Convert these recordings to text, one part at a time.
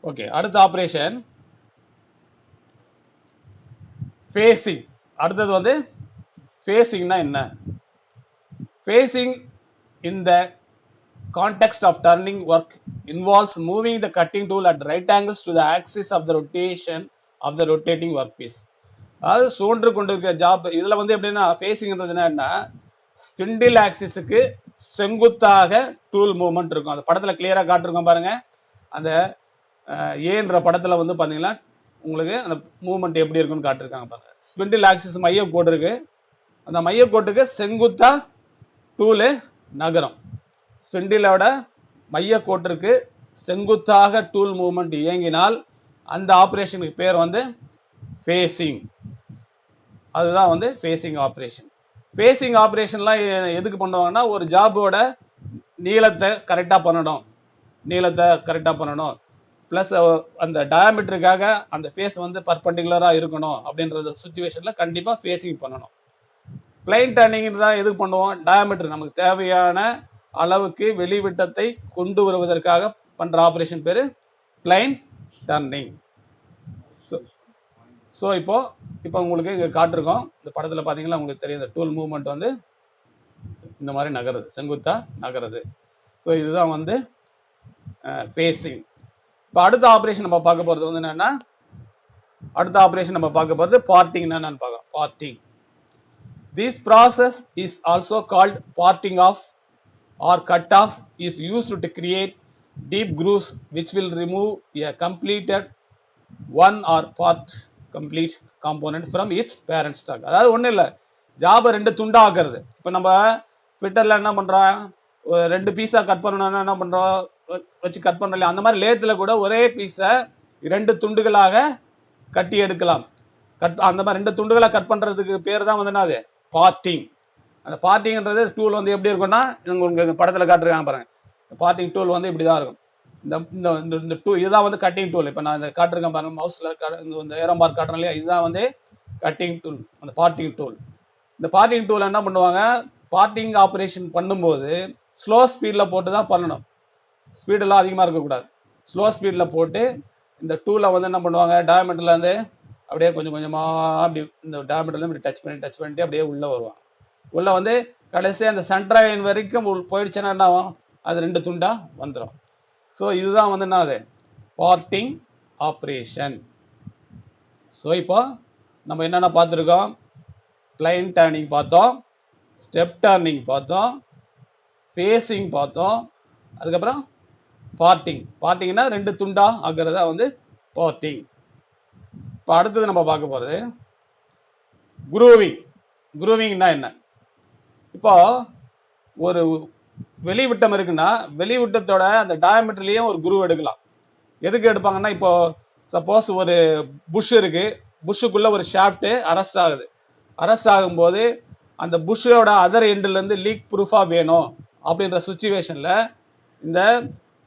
Okay, அடுத்த operation facing. அடுத்தது வந்து ஃபேஸிங்னா என்ன? Facing in the context of turning work involves moving the cutting tool at right angles to the axis of the rotation of the rotating workpiece. அதாவது சுழன்று கொண்டிருக்கிற job இதில் வந்து எப்படின்னா ஃபேஸிங்கிறதுனா என்ன, ஸ்பிண்டில் ஆக்சிஸுக்கு செங்குத்தாக டூல் மூவ்மெண்ட் இருக்கும். அந்த படத்தில் கிளியராக காட்டிருக்கோம் பாருங்கள். அந்த ஏன்ற படத்தில் வந்து பார்த்தீங்கன்னா உங்களுக்கு அந்த மூவ்மெண்ட் எப்படி இருக்குன்னு காட்டிருக்காங்க பாருங்கள். ஸ்பிண்டில் ஆக்சிஸ் மையக்கோடு இருக்குது. அந்த மையக்கோட்டுக்கு செங்குத்தாக டூலு நகரும். ஸ்பிண்டிலோட மையக்கோட்டிற்கு செங்குத்தாக டூல் மூவ்மெண்ட் இயங்கினால் அந்த ஆப்ரேஷனுக்கு பேர் வந்து ஃபேஸிங். அதுதான் வந்து ஃபேஸிங் ஆப்ரேஷன். ஃபேஸிங் ஆப்ரேஷன்லாம் எதுக்கு பண்ணுவாங்கன்னா, ஒரு ஜாபோட நீளத்தை கரெக்டாக பண்ணணும், ப்ளஸ் அந்த டயாமீட்டருக்காக அந்த ஃபேஸ் வந்து பர்பண்டிகுலராக இருக்கணும் அப்படின்றது சுச்சுவேஷனில் கண்டிப்பாக ஃபேஸிங் பண்ணணும். பிளைன் டர்னிங் தான் எதுக்கு பண்ணுவோம், டயாமீட்டர் நமக்கு தேவையான அளவுக்கு வெளிவிட்டத்தை கொண்டு வருவதற்காக பண்ணுற ஆப்ரேஷன் பேர் பிளைன் டர்னிங். ஸோ இப்போ உங்களுக்கு இங்கே காட்டிருக்கோம். இந்த படத்தில் பார்த்தீங்கன்னா உங்களுக்கு தெரியும், இந்த டூல் மூவ்மெண்ட் வந்து இந்த மாதிரி நகருது, செங்குத்தாக நகருது. ஸோ இதுதான் வந்து ஃபேஸிங். இப்போ அடுத்த ஆப்ரேஷன் நம்ம பார்க்க போகிறது வந்து என்னென்னா, பார்ட்டிங்னா என்னன்னு பார்க்கலாம். Partying. This process is also called parting off or cut off, is used to create deep grooves which will remove a completed one or part complete component from its parent stock. அதாவது ஒன்றும் இல்லை, ஜாபை 2 துண்டா ஆக்குறது. இப்போ நம்ம ஃபிட்டரில் என்ன பண்ணுறோம், 2 பீஸாக கட் பண்ணணும்னா என்ன பண்ணுறோம், வச்சு கட் பண்ணல. அந்த மாதிரி லேத்தில் கூட ஒரே பீஸை 2 துண்டுகளாக கட்டி எடுக்கலாம். அந்த மாதிரி 2 துண்டுகளாக கட் பண்ணுறதுக்கு பேர் தான் வந்து என்னது, பார்ட்டிங். அந்த பார்ட்டிங்கிறது டூல் வந்து எப்படி இருக்குன்னா, உங்களுக்கு படத்தில் காட்டுறாங்க பாருங்கள். பார்ட்டிங் டூல் வந்து இப்படி தான் இருக்கும். இந்த டூ இதுதான் வந்து கட்டிங் டூல். இப்போ நான் இந்த காட்டிருக்கேன் பாருங்கள், மவுஸில் இந்த ஏரோ மார்க் காட்டுறேன் இல்லையா, இதுதான் வந்து கட்டிங் டூல், அந்த பார்ட்டிங் டூல். இந்த பார்ட்டிங் டூல் என்ன பண்ணுவாங்க, பார்ட்டிங் ஆப்ரேஷன் பண்ணும்போது ஸ்லோ ஸ்பீடில் போட்டு தான் பண்ணணும். ஸ்பீடெல்லாம் அதிகமாக இருக்கக்கூடாது. ஸ்லோ ஸ்பீடில் போட்டு இந்த டூலை வந்து என்ன பண்ணுவாங்க, டயாமீட்டர்லேருந்து அப்படியே கொஞ்சம் கொஞ்சமாக அப்படி இந்த டயாமீட்டர்லேருந்து இப்படி டச் பண்ணிட்டு அப்படியே உள்ளே வருவாங்க. உள்ளே வந்து கடைசியாக அந்த சென்ட்ராயின் வரைக்கும் போயிடுச்சுன்னா என்ன ஆகும், அது 2 துண்டாக வந்துடும். ஸோ இதுதான் வந்து என்ன, அது பார்ட்டிங் ஆப்ரேஷன். ஸோ இப்போ நம்ம என்னென்ன பார்த்துருக்கோம், பிளைன் டர்னிங் பார்த்தோம், ஸ்டெப் டர்னிங் பார்த்தோம், ஃபேஸிங் பார்த்தோம், அதுக்கப்புறம் பார்ட்டிங்னா 2 துண்டா ஆகிறதா வந்து பார்ட்டிங். இப்போ அடுத்தது நம்ம பார்க்க போகிறது குரூவிங்னா என்ன. இப்போ ஒரு வெளிவிட்டம் இருக்குன்னா, வெளிவிட்டத்தோட அந்த டயாமீட்டர்லேயும் ஒரு குரூவ் எடுக்கலாம். எதுக்கு எடுப்பாங்கன்னா, இப்போ சப்போஸ் ஒரு புஷ் இருக்குது, புஷ்ஷுக்குள்ளே ஒரு ஷாஃப்ட்டு அரெஸ்ட் ஆகும்போது அந்த புஷ்ஷோட அதர் எண்டுலேருந்து லீக் ப்ரூஃபாக வேணும் அப்படின்ற சுச்சுவேஷனில் இந்த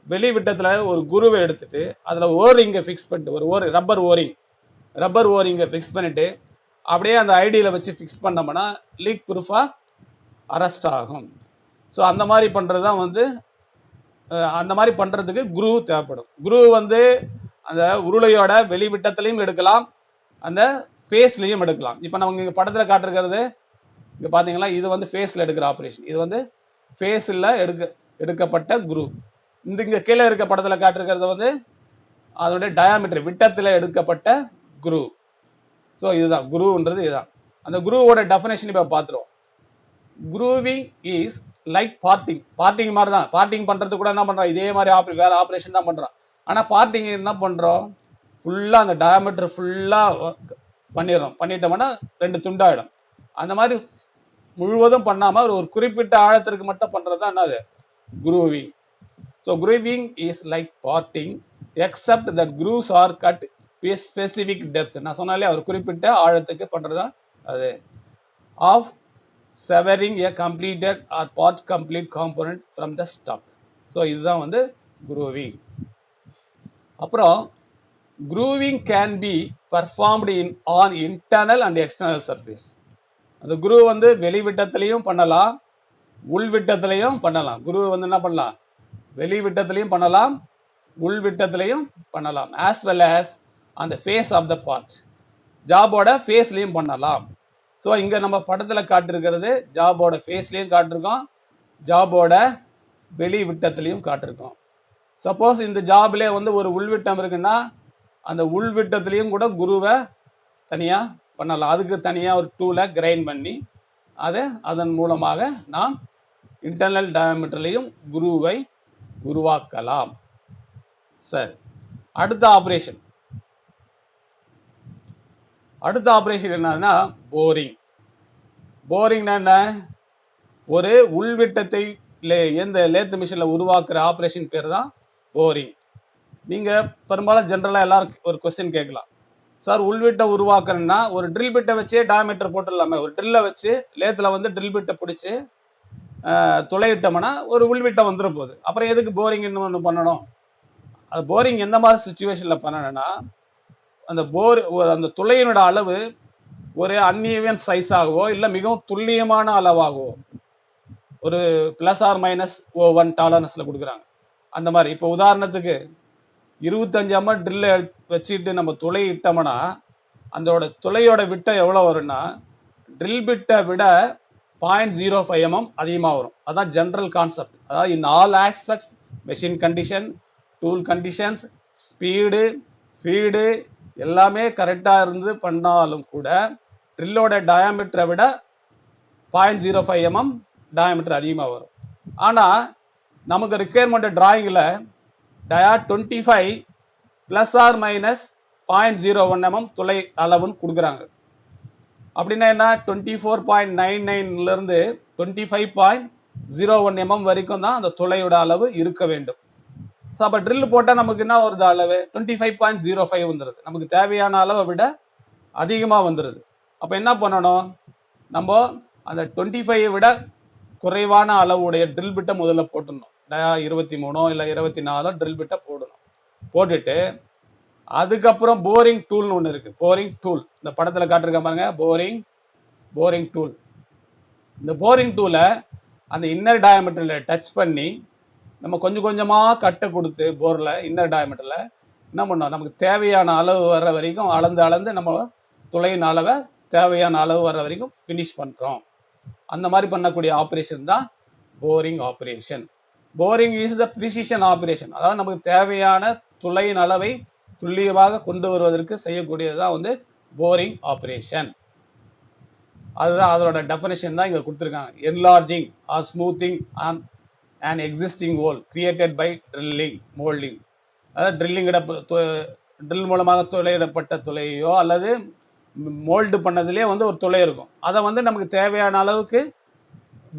வெளிவிட்டத்தில் ஒரு குருவை எடுத்துகிட்டு அதில் ஓரிங்கை ஃபிக்ஸ் பண்ணிட்டு, ஒரு ரப்பர் ஓரிங்கை ஃபிக்ஸ் பண்ணிவிட்டு அப்படியே அந்த ஐடியில் வச்சு ஃபிக்ஸ் பண்ணோம்னா லீக் ப்ரூஃபாக அரெஸ்ட் ஆகும். ஸோ அந்த மாதிரி பண்ணுறது தான் வந்து, அந்த மாதிரி பண்ணுறதுக்கு குரூ தேவைப்படும். குரூ வந்து அந்த உருளையோட வெளிவிட்டத்துலையும் எடுக்கலாம், அந்த ஃபேஸ்லையும் எடுக்கலாம். இப்போ நம்ம இங்கே படத்தில் காட்டிருக்கிறது இங்கே பார்த்தீங்கன்னா, இது வந்து ஃபேஸில் எடுக்கிற ஆப்ரேஷன். இது வந்து ஃபேஸில் எடுக்கப்பட்ட குரூ. இங்கே கீழே இருக்க படத்தில் காட்டிருக்கிறது வந்து அதனுடைய டயாமீட்டர் விட்டத்தில் எடுக்கப்பட்ட குரூ. ஸோ இதுதான் குரூன்றது, இதுதான். அந்த குரூவோட டெஃபினேஷன் இப்போ பார்த்துருவோம். குரூவிங் இஸ் லைக் பார்ட்டிங் மாதிரி தான். பார்ட்டிங் பண்ணுறது கூட என்ன பண்ணுறோம், இதே மாதிரி வேலை ஆப்ரேஷன் தான் பண்ணுறோம். ஆனால் பார்ட்டிங் என்ன பண்ணுறோம், ஃபுல்லாக அந்த டயாமீட்டர் ஃபுல்லாக பண்ணிட்டோம்னா 2 துண்டாகிடும். அந்த மாதிரி முழுவதும் பண்ணாமல் ஒரு குறிப்பிட்ட ஆழத்திற்கு மட்டும் பண்ணுறது தான் என்னது, grooving. So grooving is like parting except that grooves are cut specific depth. நான் சொன்னாலே ஒரு குறிப்பிட்ட ஆழத்துக்கு பண்ணுறது தான் அது. Of severing a completed or part complete component from the stock. So இதுதான் வந்து grooving. அப்புறம் grooving can be performed on internal and external surface. அந்த groove வந்து வெளிவிட்டத்திலையும் பண்ணலாம், உள்விட்டத்திலையும் பண்ணலாம். groove வந்து என்ன பண்ணலாம், வெளிவிட்டத்திலையும் பண்ணலாம், உள்விட்டத்திலையும் பண்ணலாம், ஆஸ் வெல் ஆஸ் அந்த ஃபேஸ் ஆஃப் த பார்ட், ஜாபோட ஃபேஸ்லையும் பண்ணலாம். ஸோ இங்கே நம்ம படத்தில் காட்டிருக்கிறது ஜாபோட ஃபேஸ்லையும் காட்டிருக்கோம், ஜாபோட வெளி விட்டத்திலையும் காட்டிருக்கோம். சப்போஸ் இந்த ஜாப்லேயே வந்து ஒரு உள்விட்டம் இருக்குன்னா அந்த உள்விட்டத்திலையும் கூட குருவை தனியாக பண்ணலாம். அதுக்கு தனியாக ஒரு டூலை கிரைண்ட் பண்ணி அதன் மூலமாக நாம் இன்டர்னல் டயாமீட்டர்லையும் குருவை உருவாக்கலாம். சரி, அடுத்த ஆப்ரேஷன் என்னன்னா போரிங். போரிங்னா என்ன? ஒரு உள்விட்டத்தை எந்த லேத் மிஷினில் உருவாக்குற ஆப்ரேஷன் பேர் தான் போரிங். நீங்கள் பெரும்பாலும் ஜென்ரலாக எல்லாரும் ஒரு கொஸ்டின் கேட்கலாம், சார் உள்விட்டம் உருவாக்குறேன்னா ஒரு ட்ரில் பிட்டை வச்சே டயாமீட்டர் போட்டுடலாமே, ஒரு ட்ரில்லை வச்சு லேத்தில் வந்து ட்ரில் பிட்டை பிடிச்சி துளையிட்டோம்னா ஒரு உள்விட்டம் வந்துட போகுது, அப்புறம் எதுக்கு போரிங் இன்னொன்று பண்ணணும்? அது போரிங் எந்த மாதிரி சுச்சுவேஷனில் பண்ணணும்னா அந்த துளையினோட அளவு ஒரு அன்ஈவன் சைஸாகவோ இல்லை மிகவும் துல்லியமான அளவாகவோ ஒரு +−0.1 டாலரன்ஸில் கொடுக்குறாங்க. அந்த மாதிரி இப்போ உதாரணத்துக்கு 25 mm ட்ரில்லை வச்சுட்டு நம்ம துளை இட்டோம்னா அதோட துளையோட விட்டம் எவ்வளோ வரும்னா ட்ரில் பிட்டை விட 0.05 mm அதிகமாக வரும். அதுதான் ஜென்ரல் கான்செப்ட். அதாவது in all aspects, machine condition, tool conditions, speed, feed எல்லாமே கரெக்டாக இருந்து பண்ணாலும் கூட ட்ரில்லோட டயாமீட்டரை விட 0.05 mm டயாமீட்டர் அதிகமாக வரும். ஆனால் நமக்கு ரிக்யர்மெண்ட் டிராயிங்கில் டயா 25 ±0.01 mm துளை அளவுன்னு கொடுக்குறாங்க. அப்படின்னா என்ன? 24.99 25.01 mm வரைக்கும் தான் அந்த துளையோட அளவு இருக்க வேண்டும். ஸோ அப்போ ட்ரில் போட்டால் நமக்கு என்ன வருது? அளவு 25.05 வந்துடுது. நமக்கு தேவையான அளவை விட அதிகமாக வந்துடுது. அப்போ என்ன பண்ணணும்? நம்ம அந்த 25 விட குறைவான அளவுடைய ட்ரில் பிட்டை முதல்ல போட்டுடணும். 23 இல்லை 24 ட்ரில் பிட்டை போடணும். போட்டுட்டு அதுக்கப்புறம் போரிங் டூல்னு ஒன்று இருக்குது. போரிங் டூல் இந்த படத்தில் காட்டிருக்க பாருங்க, போரிங் டூல். இந்த போரிங் டூலை அந்த இன்னர் டயாமீட்டரில் டச் பண்ணி நம்ம கொஞ்சம் கொஞ்சமாக கட்டை கொடுத்து போரில் இன்னர் டயாமீட்டரில் என்ன பண்ணோம், நமக்கு தேவையான அளவு வர்ற வரைக்கும் அளந்து நம்ம துளையின் அளவை தேவையான அளவு வர்ற வரைக்கும் ஃபினிஷ் பண்ணுறோம். அந்த மாதிரி பண்ணக்கூடிய ஆப்ரேஷன் தான் boring operation. Boring is the precision operation. அதாவது நமக்கு தேவையான துளையின் அளவை துல்லியமாக கொண்டு வருவதற்கு செய்யக்கூடியது தான் வந்து போரிங் ஆப்ரேஷன். அதுதான் அதோட டெஃபினேஷன் தான் இங்கே கொடுத்துருக்காங்க. Enlarging or smoothing on an existing hole created by drilling, molding. அதாவது ட்ரில் மூலமாக துளையிடப்பட்ட துளையோ அல்லது மோல்டு பண்ணதுலேயே வந்து ஒரு துளை இருக்கும், அதை வந்து நமக்கு தேவையான அளவுக்கு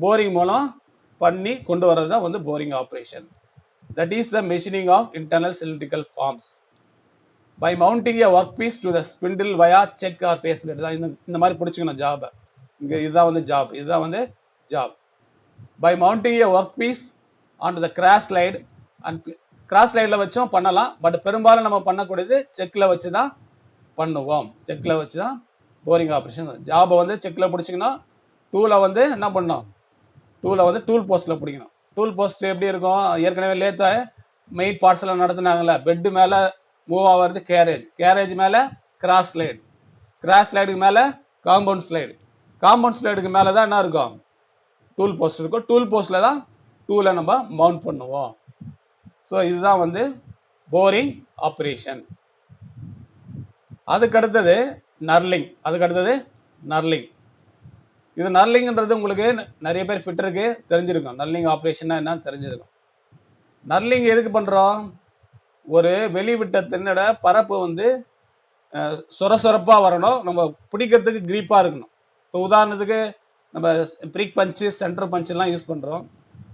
போரிங் மூலம் பண்ணி கொண்டு வர்றது தான் வந்து boring operation. That is the machining of internal cylindrical forms by mounting a work piece to the spindle via chuck or face plate. தான் இந்த மாதிரி பிடிச்சிக்கணும் ஜாபை. இங்கே இதுதான் வந்து job. By mounting a workpiece onto the crash slide and crash slideல வச்சும் பண்ணலாம். பட் பெரும்பாலும் நம்ம பண்ணக்கூடியது செக்கில் வச்சு தான் பண்ணுவோம். செக்கில் வச்சு தான் போரிங் ஆப்ரேஷன். ஜாபை வந்து செக்கில் பிடிச்சிக்கணும். டூலை வந்து என்ன பண்ணணும்? டூலை வந்து டூல் போஸ்ட்டில் பிடிக்கணும். டூல் போஸ்ட் எப்படி இருக்கும்? ஏற்கனவே லேத்த மெயின் பார்ட்ஸில் நடத்துனாங்கல்ல, பெட்டு மேலே மூவ் ஆகிறது கேரேஜ் மேலே கிராஸ் ஸ்லைடுக்கு மேலே காம்பவுண்ட் ஸ்லைடுக்கு மேலே தான் என்ன இருக்கும்? டூல் போஸ்ட் இருக்கும். டூல் போஸ்ட்டில் தான் டூலை நம்ம மவுண்ட் பண்ணுவோம். ஸோ இதுதான் வந்து போரிங் ஆப்ரேஷன். அதுக்கடுத்தது நர்லிங். இது நர்லிங்ன்றது உங்களுக்கு நிறைய பேர் ஃபிட்டருக்கு தெரிஞ்சிருக்கும். நர்லிங் ஆப்ரேஷன்னா என்னன்னு தெரிஞ்சிருக்கும். நர்லிங் எதுக்கு பண்ணுறோம்? ஒரு வெளிவிட்டத்தினோட பரப்பு வந்து சொரப்பாக வரணும், நம்ம பிடிக்கிறதுக்கு க்ரீப்பாக இருக்கணும். இப்போ உதாரணத்துக்கு நம்ம ப்ரீக் பஞ்சு, சென்டர் பஞ்செல்லாம் யூஸ் பண்ணுறோம்.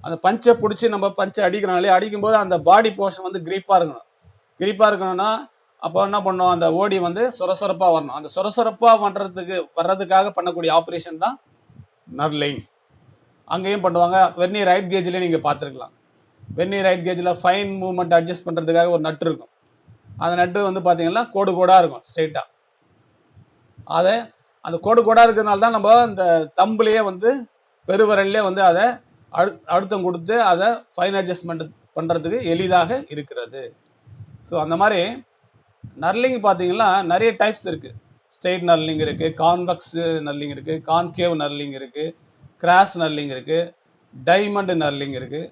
அந்த பஞ்சை பிடிச்சி நம்ம பஞ்சை அடிக்கும்போது அந்த பாடி போர்ஷன் வந்து க்ரீப்பாக இருக்கணும்னா அப்போ என்ன பண்ணோம்? அந்த ஓடி வந்து சொரப்பாக வரணும். அந்த சொரப்பாக வர்றதுக்காக பண்ணக்கூடிய ஆப்ரேஷன் தான் நர்லிங். அங்கேயும் பண்ணுவாங்க. வெர்னியர் ரைட் கேஜ்லேயே நீங்கள் பார்த்துருக்கலாம். வெர்னியர் ரைட் கேஜில் ஃபைன் மூவ்மெண்ட் அட்ஜஸ்ட் பண்ணுறதுக்காக ஒரு நட்டு இருக்கும். அந்த நட்டு வந்து பார்த்தீங்கன்னா கோடாக இருக்கும் ஸ்ட்ரெயிட்டாக. அந்த கோடாக இருக்கிறதுனால தான் நம்ம இந்த தம்புலேயே வந்து பெருவரல்லே வந்து அதை அழுத்தம் கொடுத்து அதை ஃபைன் அட்ஜஸ்ட்மெண்ட் பண்ணுறதுக்கு எளிதாக இருக்கிறது. ஸோ அந்த மாதிரி நர்லிங் பார்த்தீங்கன்னா நிறைய டைப்ஸ் இருக்குது. ஸ்ட்ரெயிட் நர்லிங் இருக்குது, கான்வெக்ஸ் நர்லிங் இருக்குது, கான்கேவ் நர்லிங் இருக்குது, கிராஸ் நர்லிங் இருக்குது, டைமண்ட் நர்லிங் இருக்குது.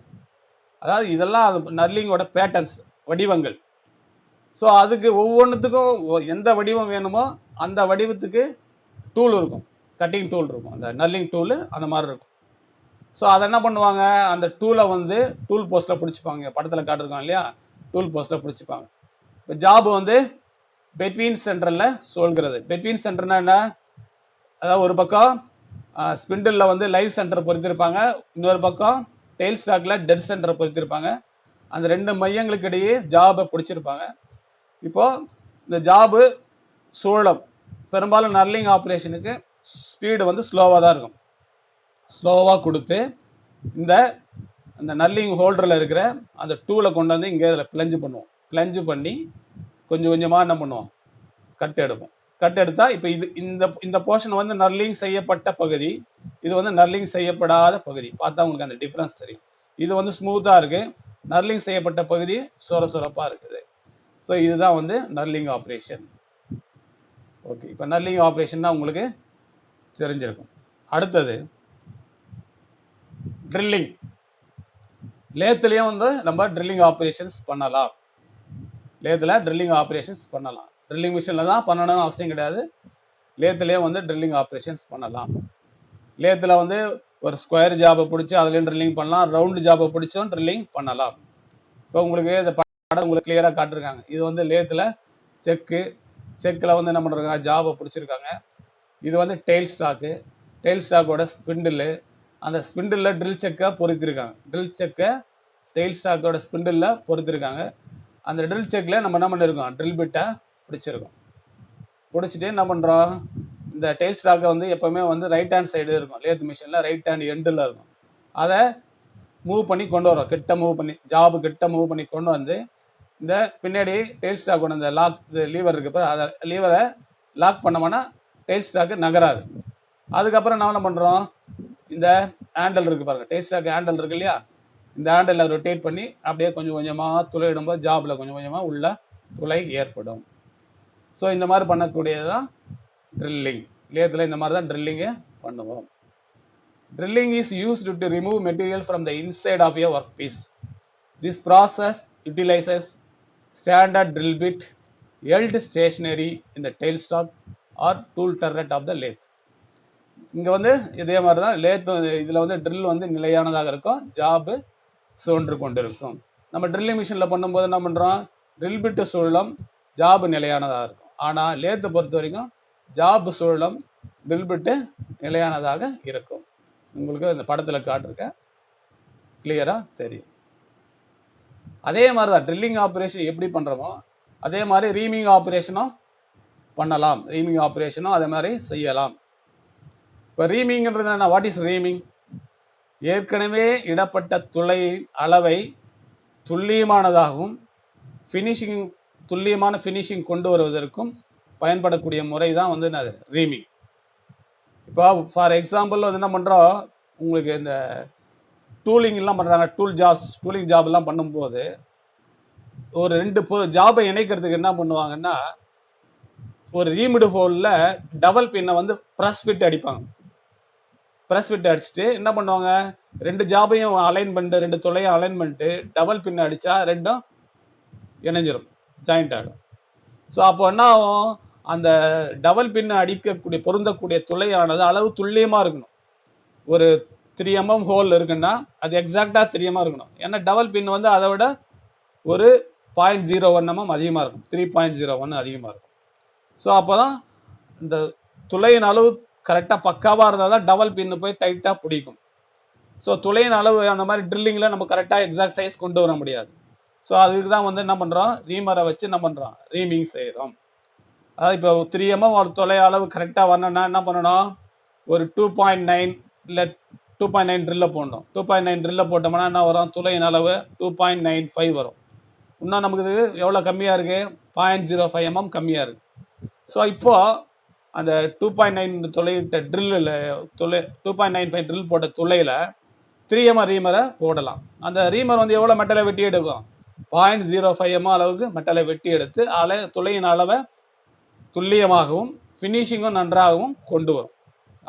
அதாவது இதெல்லாம் நர்லிங்கோட பேட்டர்ன்ஸ், வடிவங்கள். ஸோ அதுக்கு ஒவ்வொன்றுத்துக்கும் எந்த வடிவம் வேணுமோ அந்த வடிவத்துக்கு டூல் இருக்கும், கட்டிங் டூல் இருக்கும், அந்த நர்லிங் டூலு அந்த மாதிரி இருக்கும். ஸோ அதை என்ன பண்ணுவாங்க, அந்த டூலை வந்து டூல் போஸ்ட்டில் பிடிச்சிப்பாங்க. படத்தில் காட்டிருக்கோம் இல்லையா, டூல் போஸ்ட்டில் பிடிச்சிப்பாங்க. இப்போ ஜாப் வந்து பெட்வீன் சென்டரில் சொல்கிறது. பெட்வீன் சென்டர்னா என்ன, அதாவது ஒரு பக்கம் ஸ்பிண்டிலில் வந்து லைவ் சென்டர் பொறுத்திருப்பாங்க, இன்னொரு பக்கம் டெயில் ஸ்டாக்கில் டெட் சென்டரை பொறுத்திருப்பாங்க. அந்த ரெண்டு மையங்களுக்கு இடையே ஜாபை பிடிச்சிருப்பாங்க. இப்போது இந்த ஜாபு சூழம் பெரும்பாலும் நர்லிங் ஆப்ரேஷனுக்கு ஸ்பீடு வந்து ஸ்லோவாக தான் இருக்கும். ஸ்லோவாக கொடுத்து இந்த நர்லிங் ஹோல்டரில் இருக்கிற அந்த டூலை கொண்டு வந்து இங்கே இதில் பிளஞ்சு பண்ணுவோம். பிளஞ்சு பண்ணி கொஞ்சம் கொஞ்சமாக என்ன பண்ணுவோம், கட் எடுப்போம். கட் எடுத்தால் இப்போ இந்த போர்ஷன் வந்து நர்லிங் செய்யப்பட்ட பகுதி, இது வந்து நர்லிங் செய்யப்படாத பகுதி. பார்த்தா உங்களுக்கு அந்த டிஃப்ரென்ஸ் தெரியும். இது வந்து ஸ்மூத்தாக இருக்குது, நர்லிங் செய்யப்பட்ட பகுதி சொரப்பாக இருக்குது. ஸோ இதுதான் வந்து நர்லிங் ஆப்ரேஷன். ஓகே, இப்போ நர்லிங் ஆப்ரேஷன் தான் உங்களுக்கு தெரிஞ்சிருக்கும். அடுத்தது ட்ரில்லிங். லேத்துலேயும் வந்து நம்ம ட்ரில்லிங் ஆப்ரேஷன்ஸ் பண்ணலாம். லேத்தில் ட்ரில்லிங் ஆப்ரேஷன்ஸ் பண்ணலாம். ட்ரில்லிங் மிஷினில் தான் பண்ணணும்னு அவசியம் கிடையாது, லேத்துலேயே வந்து ட்ரில்லிங் ஆப்ரேஷன்ஸ் பண்ணலாம். லேத்தில் வந்து ஒரு ஸ்கொயர் ஜாபை பிடிச்சி அதுலேயும் ட்ரில்லிங் பண்ணலாம், ரவுண்டு ஜாபை பிடிச்சும் ட்ரில்லிங் பண்ணலாம். இப்போ உங்களுக்கு இந்த படம் உங்களுக்கு கிளியராக காட்டிருக்காங்க. இது வந்து லேத்தில் செக்கில் வந்து என்ன பண்ணுறாங்க, ஜாபை பிடிச்சிருக்காங்க. இது வந்து டெயில் ஸ்டாக்கு, டெயில் ஸ்டாக்கோட ஸ்பிண்டில், அந்த ஸ்பிண்டில் ட்ரில் செக்கை பொறுத்திருக்காங்க. ட்ரில் செக்கை டெயில் ஸ்டாக்கோட ஸ்பிண்டில் பொறுத்திருக்காங்க. அந்த ட்ரில் செக்கில் நம்ம என்ன பண்ணியிருக்கோம், ட்ரில் பிட்டை பிடிச்சிருக்கோம். பிடிச்சிட்டு என்ன பண்ணுறோம், இந்த டெயில் ஸ்டாக்கை வந்து எப்போவுமே வந்து ரைட் ஹேண்ட் சைடு இருக்கும், லேத் மிஷினில் ரைட் ஹேண்ட் எண்டில் இருக்கும். அதை மூவ் பண்ணி கொண்டு வரோம், கிட்ட மூவ் பண்ணி, ஜாபு கிட்ட மூவ் பண்ணி கொண்டு வந்து இந்த பின்னாடி டெயில் ஸ்டாக்கோட இந்த லாக் லீவர் இருக்கு, அதை லீவரை லாக் பண்ணோம்னா டெயில் ஸ்டாக்கு நகராது. அதுக்கப்புறம் நான் என்ன பண்ணுறோம், இந்த ஹேண்டல் இருக்குது பாருங்கள், டெயில் ஸ்டாக் ஹேண்டல் இருக்கு இல்லையா, இந்த ஹேண்டலில் ரொட்டேட் பண்ணி அப்படியே கொஞ்சம் கொஞ்சமாக துளையிடும்போது ஜாபில் கொஞ்சம் கொஞ்சமாக உள்ள துளை ஏற்படும். ஸோ இந்த மாதிரி பண்ணக்கூடியது தான் ட்ரில்லிங். லேத்தில் இந்த மாதிரி தான் ட்ரில்லிங்கை பண்ணுவோம். Drilling is used to remove material from the inside of your work piece. This process utilises standard drill bit held stationary in the tail stock or tool turret of the lathe. இங்கே வந்து இதே மாதிரி தான் lathe, இதில் வந்து drill வந்து நிலையானதாக இருக்கும், ஜாபு சுழன்று கொண்டு இருக்கும். நம்ம ட்ரில்லிங் மிஷினில் பண்ணும்போது என்ன பண்ணுறோம், ட்ரில் பிட்டு சுழலும், ஜாபு நிலையானதாக இருக்கும். ஆனால் லேத்தை பொறுத்த வரைக்கும் ஜாபு சுழலும், ட்ரில் பிட்டு நிலையானதாக இருக்கும். உங்களுக்கு இந்த படத்தில் காட்டிருக்க கிளியராக தெரியும். அதே மாதிரி தான் ட்ரில்லிங் ஆப்ரேஷன் எப்படி பண்ணுறோமோ அதே மாதிரி ரீமிங் ஆப்ரேஷனும் பண்ணலாம். ரீமிங் ஆப்ரேஷனும் அதே மாதிரி செய்யலாம். இப்போ ரீமிங்கிறது என்ன, வாட் இஸ் ரீமிங்? ஏற்கனவே இடப்பட்ட துளை அளவை துல்லியமானதாகவும் துல்லியமான ஃபினிஷிங் கொண்டு வருவதற்கும் பயன்படக்கூடிய முறை தான் வந்து என்னது, ரீமிங். இப்போ ஃபார் எக்ஸாம்பிள் வந்து என்ன பண்ணுறோம், உங்களுக்கு இந்த டூலிங்லாம் பண்ணுறாங்க, டூலிங் ஜாப்லாம் பண்ணும்போது ஒரு ரெண்டு ஜாபை இணைக்கிறதுக்கு என்ன பண்ணுவாங்கன்னா, ஒரு ரீமிடு ஹோலில் டபுள் பின்னை வந்து ப்ரெஸ் ஃபிட் அடிப்பாங்க. ப்ரெஸ் ஃபிட் அடிச்சுட்டு என்ன பண்ணுவாங்க, ரெண்டு ஜாபையும் அலைன் பண்ணிட்டு, ரெண்டு துளையும் அலைன் பண்ணிட்டு டபுள் பின் அடித்தா ரெண்டும் இணைஞ்சிரும், ஜாயிண்ட் ஆகிடும். ஸோ அப்போ என்ன ஆகும், அந்த டபுள் பின்னை அடிக்கக்கூடிய பொருந்தக்கூடிய துளையானது அளவு துல்லியமாக இருக்கணும். ஒரு 3 mm ஹோல் இருக்குன்னா அது எக்ஸாக்டாக 3 mm இருக்கணும். ஏன்னா டபுள் பின் வந்து அதை விட ஒரு 0.01 mm அதிகமாக இருக்கும், 3.01 அதிகமாக இருக்கும். ஸோ அப்போ தான் இந்த துளையின் அளவு கரெக்டாக பக்காவாக இருந்தால் தான் டபுள் பின்னு போய் டைட்டாக பிடிக்கும். ஸோ துளையின் அளவு அந்த மாதிரி ட்ரில்லிங்கில் நம்ம கரெக்டாக எக்ஸாக்ட் சைஸ் கொண்டு வர முடியாது. ஸோ அதுக்கு தான் வந்து என்ன பண்ணுறோம், ரீமரை வச்சு என்ன பண்ணுறோம், ரீமிங் செய்கிறோம். அதாவது இப்போ 3 mm ஒரு துளை அளவு கரெக்டாக வரணும்னா என்ன பண்ணணும், ஒரு 2.9 இல்லை 2.9 ட்ரில்லை போடணும். 2.9 ட்ரில்லை போட்டோம்னா என்ன வரும், துளையின் அளவு 2.95 வரும். இன்னும் நமக்கு இது எவ்வளோ கம்மியாக இருக்குது, 0.05 mm கம்மியாக இருக்குது. ஸோ இப்போது அந்த 2.9 துளையிட்ட ட்ரில்லில் 2.95 ட்ரில் போட்ட துளையில் 3 mm ரீமரை போடலாம். அந்த ரீமர் வந்து எவ்வளோ மெட்டலை வெட்டி எடுக்கும், 0.05 mm அளவுக்கு மெட்டலை வெட்டி எடுத்து துளையின் அளவை துல்லியமாகவும் ஃபினிஷிங்கும் நன்றாகவும் கொண்டு வரும்.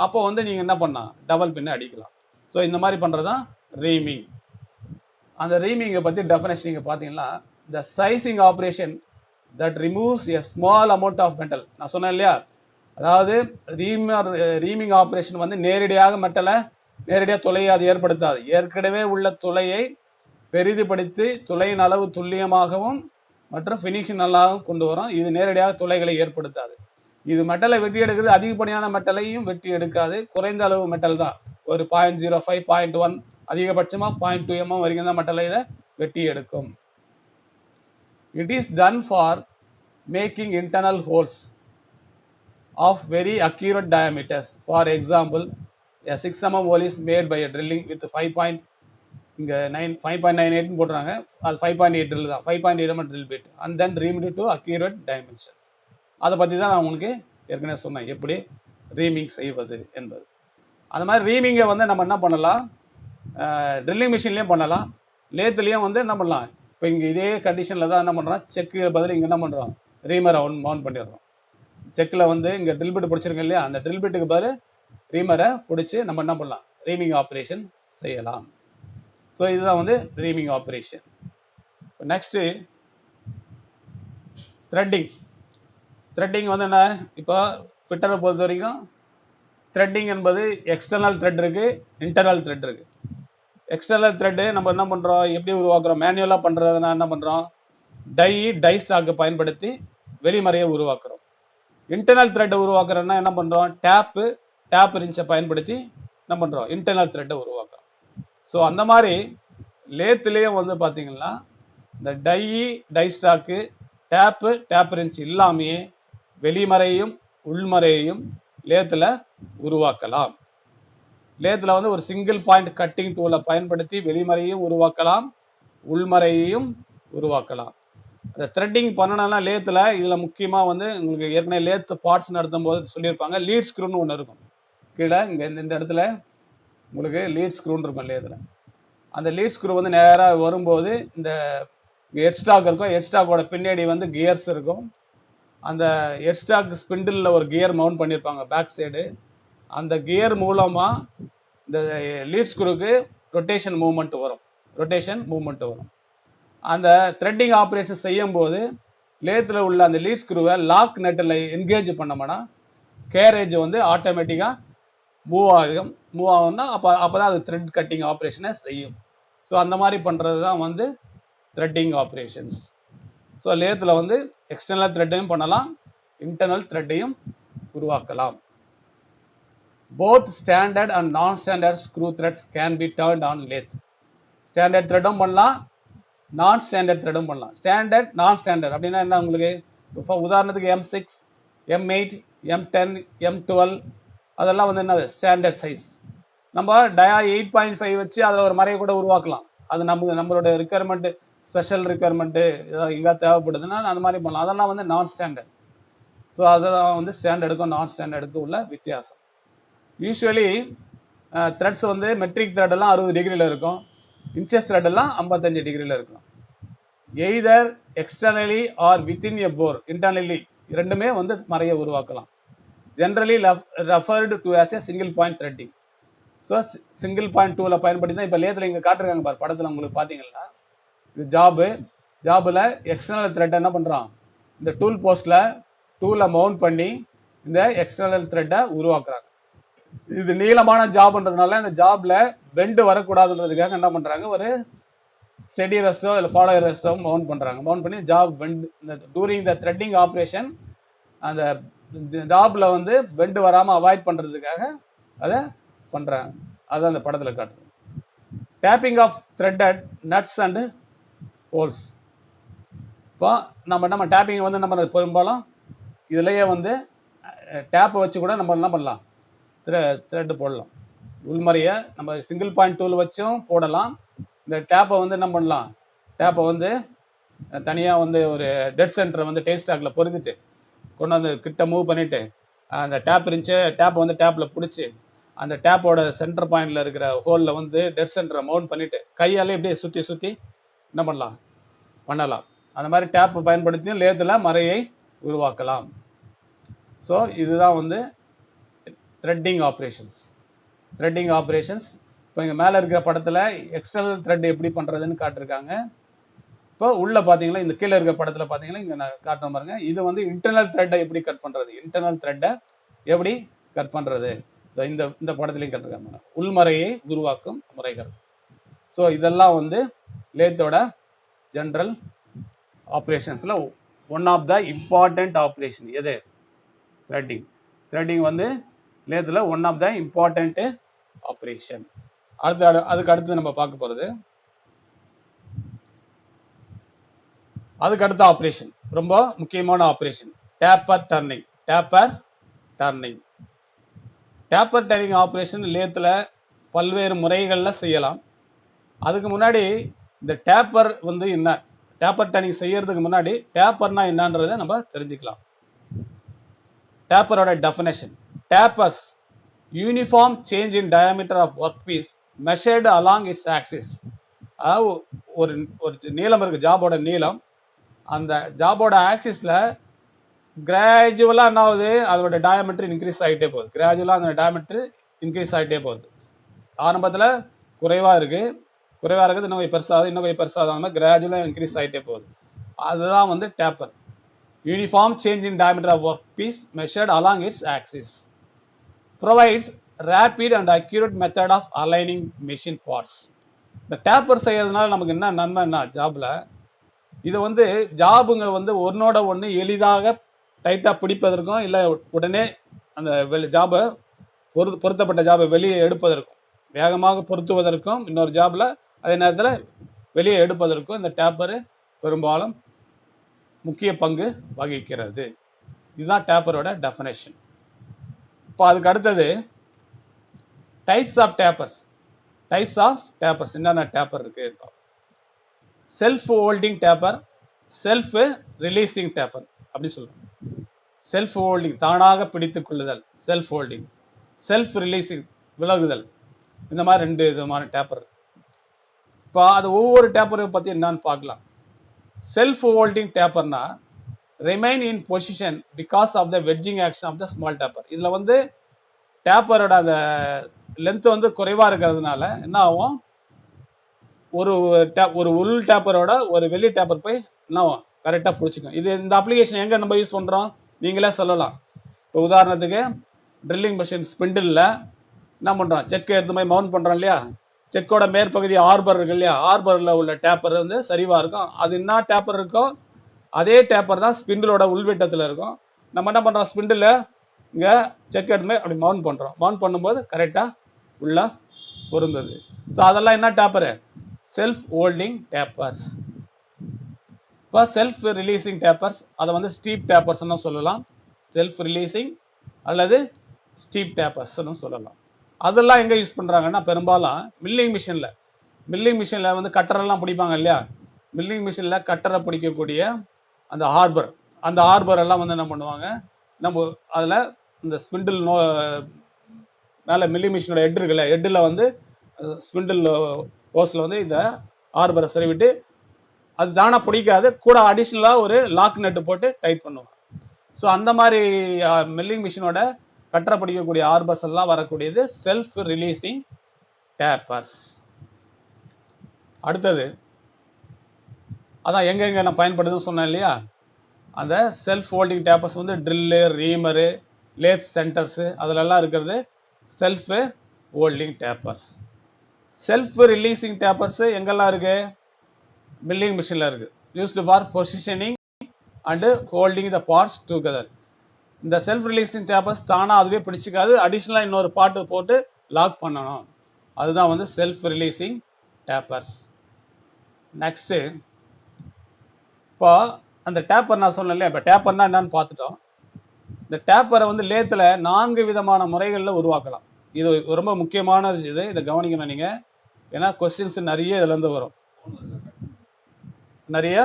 அப்போ வந்து நீங்கள் என்ன பண்ணலாம், டபுள் பின்னை அடிக்கலாம். ஸோ இந்த மாதிரி பண்ணுறது தான் ரீமிங். அந்த ரீமிங்கை பற்றி டெஃபினேஷன் நீங்கள் பார்த்தீங்கன்னா, the sizing operation that removes a small amount of metal. நான் சொன்னேன் இல்லையா, அதாவது ரீமிங் ஆப்ரேஷன் வந்து நேரடியாக மெட்டலை நேரடியாக துளையை அது ஏற்படுத்தாது. ஏற்கனவே உள்ள துளையை பெரிதுபடுத்தி துளையின் அளவு துல்லியமாகவும் மற்றும் ஃபினிஷிங் நல்லாகவும் கொண்டு வரும். இது நேரடியாக துளைகளை ஏற்படுத்தாது. இது மெட்டலை வெட்டி எடுக்கிறது அதிகப்படியான மெட்டலையும் வெட்டி எடுக்காது. குறைந்த அளவு மெட்டல் தான், ஒரு 0.05 0.1 அதிகபட்சமாக 0.2 mm வரைக்கும் தான் மெட்டலை இதை வெட்டி எடுக்கும். It is done for making internal holes of very accurate diameters. For example, a 6 mm hole is made by a drilling with 5.98 போடுறாங்க, அது 5.8 drill தான், 5.8 mm drill bit and then reamed to accurate dimensions. அதை பற்றி தான் நான் உங்களுக்கு ஏற்கனவே சொன்னேன், எப்படி ரீமிங் செய்வது என்பது. அந்த மாதிரி ரீமிங்கை வந்து நம்ம என்ன பண்ணலாம், ட்ரில்லிங் மிஷின்லேயும் பண்ணலாம், லேத்துலேயும் வந்து என்ன பண்ணலாம். இப்போ இங்கே இதே கண்டிஷனில் தான் என்ன பண்ணுறோம், செக்கு பதில் இங்கே என்ன பண்ணுறோம், ரீமரை மவுண்ட் பண்ணிடுறோம். செக்கில் வந்து இங்கே ட்ரில் பிட் பிடிச்சிருக்கோம் இல்லையா, அந்த ட்ரில் பிட்டுக்கு பதில் ரீமரை பிடிச்சி நம்ம என்ன பண்ணலாம், ரீமிங் ஆப்ரேஷன் செய்யலாம். ஸோ இதுதான் வந்து reaming operation. Next threading. Threading வந்து என்ன, இப்போ ஃபிட்டரை பொறுத்த வரைக்கும் த்ரெட்டிங் என்பது எக்ஸ்டர்னல் த்ரெட் இருக்குது, இன்டர்னல் த்ரெட் இருக்குது. எக்ஸ்டர்னல் த்ரெட்டு நம்ம என்ன பண்ணுறோம், எப்படி உருவாக்குறோம், மேனுவலாக பண்ணுறதுனா என்ன பண்ணுறோம், டை ஸ்டாக்கை பயன்படுத்தி வெளிமறையை உருவாக்குறோம். இன்டர்னல் த்ரெட்டை உருவாக்குறோன்னா என்ன பண்ணுறோம், டேப் ரிஞ்சை பயன்படுத்தி என்ன பண்ணுறோம், இன்டர்னல் த்ரெட்டை உருவாக்குறோம். ஸோ அந்த மாதிரி லேத்துலேயும் வந்து பார்த்திங்கன்னா இந்த டை ஸ்டாக்கு டேப் ரிஞ்ச் இல்லாமையே வெளிமறையும் உள்மறையையும் லேத்தில் உருவாக்கலாம். லேத்தில் வந்து ஒரு சிங்கிள் பாயிண்ட் கட்டிங் டூலை பயன்படுத்தி வெளிமறையையும் உருவாக்கலாம், உள்மறையையும் உருவாக்கலாம். அந்த த்ரெட்டிங் பண்ணணும்னா லேத்தில் இதில் முக்கியமாக வந்து உங்களுக்கு ஏற்கனவே லேத்து பார்ட்ஸ் நடத்தும் போது சொல்லியிருப்பாங்க, லீட் ஸ்க்ரூன்னு ஒன்று இருக்கும் கீழே. இங்கே இந்த இடத்துல உங்களுக்கு லீட் ஸ்க்ரூன்னு இருக்கும் லேத்தில். அந்த லீட் ஸ்க்ரூ வந்து நேராக வரும்போது இந்த ஹெட் ஸ்டாக் இருக்கும், ஹெட் ஸ்டாக்கோட பின்னாடி வந்து கியர்ஸ் இருக்கும். அந்த ஹெட் ஸ்டாக் ஸ்பிண்டிலில் ஒரு கியர் மவுண்ட் பண்ணியிருப்பாங்க பேக் சைடு. அந்த கியர் மூலமாக இந்த லீட் ஸ்க்ரூக்கு ரொட்டேஷன் மூவ்மெண்ட் வரும். அந்த த்ரெட்டிங் ஆப்ரேஷன் செய்யும் போது லேத்தில் உள்ள அந்த லீட் ஸ்க்ரூவை லாக் நெட்டில் என்கேஜ் பண்ணோம்னா கேரேஜ் வந்து ஆட்டோமேட்டிக்காக மூவ் ஆகும்னா அப்போ தான் அது த்ரெட் கட்டிங் ஆப்ரேஷனை செய்யும். ஸோ அந்த மாதிரி பண்ணுறது தான் வந்து த்ரெட்டிங் ஆப்ரேஷன்ஸ். ஸோ லேத்தில் வந்து எக்ஸ்டர்னல் த்ரெட்டையும் பண்ணலாம், இன்டர்னல் த்ரெட்டையும் உருவாக்கலாம். Both standard and non standard screw threads can be turned on lathe. Standard த்ரெட்டும் பண்ணலாம், நான் ஸ்டாண்டர்ட் த்ரெட்டும் பண்ணலாம். ஸ்டாண்டர்ட் நான் ஸ்டாண்டர்ட் அப்படின்னா என்ன, உங்களுக்கு இப்போ உதாரணத்துக்கு M6 M8 M10 M12 அதெல்லாம் வந்து என்னது ஸ்டாண்டர்ட் சைஸ். நம்ம டயா 8.5 வச்சு அதில் ஒரு மறையை கூட உருவாக்கலாம். அது நம்மளோட ரிக்குயர்மெண்ட்டு, ஸ்பெஷல் ரிக்குயர்மெண்ட்டு ஏதாவது எங்கே தேவைப்படுதுன்னா அந்த மாதிரி பண்ணலாம். அதெல்லாம் வந்து நான் ஸ்டாண்டர்ட். ஸோ அதுதான் வந்து ஸ்டாண்டர்டுக்கும் நான் ஸ்டாண்டர்டுக்கும் உள்ள வித்தியாசம். யூஸ்வலி த்ரெட்ஸ் வந்து மெட்ரிக் த்ரெட்டெல்லாம் 60 டிகிரியில் இருக்கும், இன்ச்சஸ் த்ரெட்டெல்லாம் 55 டிகிரியில் இருக்கும். Either externally or within a bore, internally ரெண்டுமே வந்து மறையை உருவாக்கலாம். Generally referred to as a single point threading. So single point டூவில் பயன்படுத்தி தான் இப்போ லேத்தில் இங்கே காட்டுறாங்க பாரு படத்தில் உங்களுக்கு பார்த்தீங்கன்னா, இது ஜாபில் எக்ஸ்டர்னல் த்ரெட் என்ன பண்ணுறான், இந்த டூல் போஸ்ட்டில் டூலை மவுண்ட் பண்ணி இந்த எக்ஸ்டர்னல் த்ரெட்டை உருவாக்குறாங்க. இது நீளமான ஜாப்ன்றதுனால இந்த ஜாபில் பெண்டு வரக்கூடாதுன்றதுக்காக என்ன பண்ணுறாங்க, ஒரு ஸ்டெடி ரெஸ்ட்டோ இல்லை ஃபாலோயர் ரெஸ்ட்டோ மவுண்ட் பண்ணுறாங்க. மவுண்ட் பண்ணி ஜாப் பெண்டு இந்த டூரிங் த த்ரெட்டிங் ஆப்ரேஷன் அந்த ஜாபில் வந்து பெண்டு வராமல் அவாய்ட் பண்ணுறதுக்காக அதை பண்ணுறாங்க. அதுதான் அந்த படத்தில் காட்டுறோம். Tapping of threaded nuts and holes. இப்போ நம்ம டேப்பிங் வந்து நம்ம பெரும்பாலும் இதுலேயே வந்து டேப்பை வச்சு கூட நம்ம என்ன பண்ணலாம், த்ரெட்டு போடலாம். உள்மறையை நம்ம சிங்கிள் பாயிண்ட் டூல் வச்சும் போடலாம். இந்த டேப்பை வந்து என்ன பண்ணலாம், டேப்பை வந்து தனியாக வந்து ஒரு டெட் சென்டரை வந்து டெயில் ஸ்டாக்கில் பொருத்திட்டு கொண்டு வந்து கிட்ட மூவ் பண்ணிவிட்டு அந்த டேப்பை வந்து டேப்பில் பிடிச்சி அந்த டேப்போட சென்டர் பாயிண்டில் இருக்கிற ஹோலில் வந்து டெட் சென்டரை மவுண்ட் பண்ணிவிட்டு கையால் இப்படியே சுற்றி என்ன பண்ணலாம், பண்ணலாம். அந்த மாதிரி டேப் பயன்படுத்தியும் லேத்தில் மறையை உருவாக்கலாம். ஸோ இதுதான் வந்து த்ரெட்டிங் ஆப்ரேஷன்ஸ். த்ரெட்டிங் ஆப்ரேஷன்ஸ் இப்போ இங்கே மேலே இருக்கிற படத்தில் எக்ஸ்டர்னல் த்ரெட் எப்படி பண்ணுறதுன்னு காட்டிருக்காங்க. இப்போ உள்ளே பார்த்தீங்கன்னா இந்த கீழே இருக்கிற படத்தில் பார்த்தீங்கன்னா இங்கே நான் காட்டுற பாருங்க. இது வந்து இன்டர்னல் த்ரெட்டை எப்படி கட் பண்ணுறது, இன்டர்னல் த்ரெட்டை எப்படி கட் பண்ணுறது இந்த இந்த படத்துலையும் கட்டிருக்காங்க. உள்மறையை உருவாக்கும் முறைகள். ஸோ இதெல்லாம் வந்து லேத்தோட ஜென்ரல் ஆப்ரேஷன்ஸில் one of the important operation. எது? த்ரெட்டிங். த்ரெட்டிங் வந்து லேத்தில் one of the important operation. அதுக்கு அடுத்து நம்ம பார்க்க போகிறது அதுக்கு அடுத்த ஆப்ரேஷன் ரொம்ப முக்கியமான operation, taper turning. Taper turning taper turning operation லேத்தில் பல்வேறு முறைகளில் செய்யலாம். அதுக்கு முன்னாடி இந்த டேப்பர் வந்து என்ன, டேப்பர் டர்னிங் செய்யறதுக்கு முன்னாடி டேப்பர்னா என்னன்றதை நம்ம தெரிஞ்சுக்கலாம். டேப்பரோட definition: tapers uniform change in diameter of work piece measured along its axis. அதாவது ஒரு நீளம் இருக்குது, ஜாபோட நீளம். அந்த ஜாபோட ஆக்சிஸில் கிராஜுவலாக என்ன ஆகுது, அதோட டயாமீட்டர் இன்க்ரீஸ் ஆகிட்டே போகுது. கிராஜுவலாக அந்த டயாமீட்டர் இன்க்ரீஸ் ஆகிட்டே போகுது. ஆரம்பத்தில் குறைவாக இருக்குது, இன்னும் பெருசாகுது, கிராஜுவலாக இன்க்ரீஸ் ஆகிட்டே போகுது. அதுதான் வந்து taper. Uniform change in diameter of work piece measured along its axis provides rapid and accurate method of aligning machine parts. இந்த டேப்பர் செய்யறதுனால நமக்கு என்ன நன்மை, என்ன ஜாபில் இது வந்து ஜாபுங்க வந்து ஒன்னோட ஒன்று எளிதாக டைட்டாக பிடிப்பதற்கும், இல்லை உடனே அந்த ஜாபை பொருத்தப்பட்ட ஜாபை வெளியே எடுப்பதற்கும், வேகமாக பொருத்துவதற்கும், இன்னொரு ஜாபில் அதே நேரத்தில் வெளியே எடுப்பதற்கும் இந்த டேப்பரு பெரும்பாலும் முக்கிய பங்கு வகிக்கிறது. இதுதான் டேப்பரோட டெஃபினேஷன். இப்போ அதுக்கு அடுத்தது டைப்ஸ் ஆஃப் டேப்பர்ஸ். என்னென்ன டேப்பர் இருக்கு? Self holding taper, self releasing taper அப்படி சொல்லுவோம். செல்ஃப் ஹோல்டிங் தானாக பிடித்து கொள்ளுதல், செல்ஃப் ஹோல்டிங். செல்ஃப் ரிலீசிங் விலகுதல். இந்த மாதிரி 2 விதமான டேப்பர். இப்போ அது ஒவ்வொரு டேப்பரை பற்றி என்னன்னு பார்க்கலாம். செல்ஃப் ஹோல்டிங் டேப்பர்னா remain in position because of the wedging action of the small taper. இதில் வந்து டேப்பரோட அந்த லென்த் வந்து குறைவாக இருக்கிறதுனால என்ன ஆகும், ஒரு உள் டேப்பரோட ஒரு வெளி டேப்பர் போய் என்ன ஆகும், கரெக்டாக பிடிச்சிக்கும். இந்த அப்ளிகேஷன் எங்கே நம்ம யூஸ் பண்ணுறோம் நீங்களே சொல்லலாம். இப்போ உதாரணத்துக்கு ட்ரில்லிங் மிஷின் ஸ்பிண்டிலில் என்ன பண்ணுறோம், செக் எடுத்து போய் மவுண்ட் பண்ணுறோம் இல்லையா, செக்கோட மேற்பகுதி ஆர்பர் இருக்கு இல்லையா, ஆர்பரில் உள்ள டேப்பர் வந்து சரிவாக இருக்கும். அது என்ன டேப்பர் இருக்கோ அதே டேப்பர் தான் ஸ்பிண்டிலோட உள்வெட்டத்தில் இருக்கும். நம்ம என்ன பண்ணுறோம், ஸ்பிண்டில் இங்கே செக் எடுத்து போய் அப்படி மவுண்ட் பண்ணுறோம். மவுண்ட் பண்ணும்போது கரெக்டாக உள்ள பொருந்தது. ஸோ அதெல்லாம் என்ன டேப்பரு, செல்ஃப் ஹோல்டிங் டேப்பர்ஸ். இப்போ செல்ஃப் ரிலீசிங் டேப்பர்ஸ் அதை வந்து ஸ்டீப் டேப்பர்ஸ்னு சொல்லலாம், செல்ஃப் ரிலீசிங் அல்லது ஸ்டீப் டேப்பர்ஸ்னு சொல்லலாம். அதெல்லாம் எங்கே யூஸ் பண்ணுறாங்கன்னா பெரும்பாலும் மில்லிங் மிஷினில் வந்து கட்டரெல்லாம் பிடிப்பாங்க இல்லையா, மில்லிங் மிஷினில் கட்டரை பிடிக்கக்கூடிய அந்த ஹார்பர் எல்லாம் வந்து என்ன பண்ணுவாங்க, நம்ம அதில் இந்த ஸ்பிண்டில் மேலே மில்லிங் மிஷினோட ஹெட் இருக்குல்ல, ஹெட்டில் வந்து ஸ்பிண்டில் ஹோஸில் வந்து இந்த ஹார்பரை சரிவிட்டு அது தானாக பிடிக்காது, கூட அடிஷ்னலாக ஒரு லாக் நட்டு போட்டு டைட் பண்ணுவாங்க. ஸோ அந்த மாதிரி மில்லிங் மிஷினோட கட்டரை பிடிக்கக்கூடிய ஹார்பர்ஸ் எல்லாம் வரக்கூடியது செல்ஃப் ரிலீசிங் டேப்பர்ஸ். அடுத்தது அதான் எங்கெங்கே நான் பயன்படுதுன்னு சொன்னேன் இல்லையா, அந்த செல்ஃப் ஹோல்டிங் டேப்பர்ஸ் வந்து ட்ரில்லு, ரீமரு, லேத் சென்டர்ஸு அதிலெல்லாம் இருக்கிறது செல்ஃப் ஹோல்டிங் டேப்பர்ஸ். செல்ஃப் ரிலீசிங் டேப்பர்ஸு எங்கெல்லாம் இருக்குது, மில்லிங் மிஷினில் இருக்குது. Used for positioning and holding the parts together. இந்த செல்ஃப் ரிலீசிங் டேப்பர்ஸ் தானாக அதுவே பிடிச்சிக்காது, அடிஷ்னலாக இன்னொரு பார்ட்டு போட்டு லாக் பண்ணணும். அதுதான் வந்து செல்ஃப் ரிலீசிங் டேப்பர்ஸ். நெக்ஸ்ட்டு இப்போ அந்த டேப்பர் நான் சொன்னேன் இல்லையா, இப்போ டேப்பர்னா என்னன்னு பார்த்துட்டோம். இந்த டேப்பரை வந்து லேத்தில் 4 விதமான முறைகளில் உருவாக்கலாம். இது ரொம்ப முக்கியமான இதை கவனிக்கணும் நீங்கள், ஏன்னா கொஸ்டின்ஸ் நிறைய இதுலேருந்து வரும். நிறைய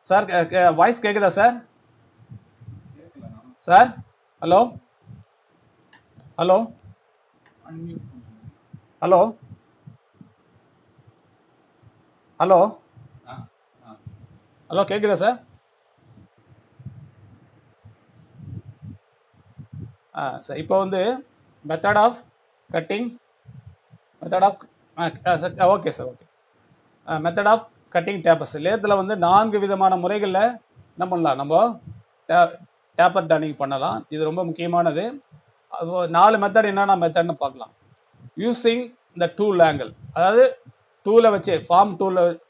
சார் வாய்ஸ் கேட்குதா sir? Hello hello hello hello கேட்குதா சார்? சார் இப்போ வந்து method of cutting method of okay sir okay method of cutting tapers. லேத்தில் வந்து 4 விதமான முறைகளில் என்ன பண்ணலாம், நம்ம டேப்பர் டர்னிங் பண்ணலாம். இது ரொம்ப முக்கியமானது. 4 மெத்தட் என்னென்ன மெத்தட்னு பார்க்கலாம். யூஸிங் த டூல் ஆங்கிள், அதாவது டூலை வச்சே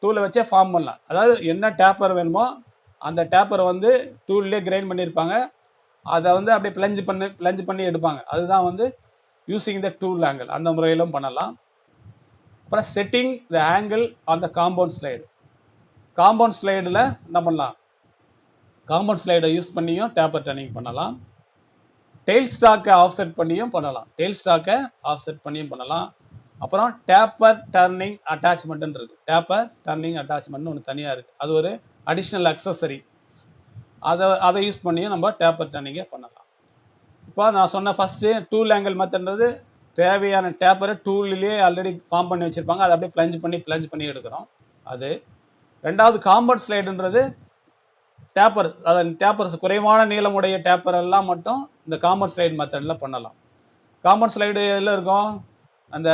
டூலை வச்சே ஃபார்ம் பண்ணலாம். அதாவது என்ன டேப்பர் வேணுமோ அந்த டேப்பரை வந்து டூல்லே கிரைண்ட் பண்ணியிருப்பாங்க, அதை வந்து அப்படியே பிளஞ்ச் பண்ணி எடுப்பாங்க. அதுதான் வந்து யூஸிங் த டூல் ஆங்கிள். அந்த முறையிலும் பண்ணலாம். அப்புறம் setting the angle on the compound slide. Compound ஸ்லைடில் என்ன பண்ணலாம், காம்பவுண்ட் ஸ்லைடை யூஸ் பண்ணியும் டேப்பர் டர்னிங் பண்ணலாம். டெயில் ஸ்டாக்கை ஆஃப்செட் பண்ணியும் பண்ணலாம். அப்புறம் டேப்பர் டர்னிங் அட்டாச்மெண்ட்னு இருக்குது. டேப்பர் டர்னிங் அட்டாச்மெண்ட்னு ஒன்று தனியாக இருக்குது. அது ஒரு அடிஷ்னல் அக்சசரி. அதை யூஸ் பண்ணியும் நம்ம டேப்பர் டர்னிங்கை பண்ணலாம். இப்போ நான் சொன்ன ஃபஸ்ட்டு டூல் ஆங்கிள் மெத்தட்ன்றது தேவையான டேப்பரை டூல்லே ஆல்ரெடி ஃபார்ம் பண்ணி வச்சுருப்பாங்க, அதை அப்படியே பிளஞ்ச் பண்ணி எடுக்கிறோம். அது ரெண்டாவது காம்பவுண்ட் ஸ்லைடுன்றது டேப்பர்ஸ் குறைவான நீளமுடைய டேப்பர் எல்லாம் மட்டும் இந்த காம்பவுண்ட் ஸ்லைடு மெத்தடில் பண்ணலாம். காம்பவுண்ட் ஸ்லைடு எதில் இருக்கும், அந்த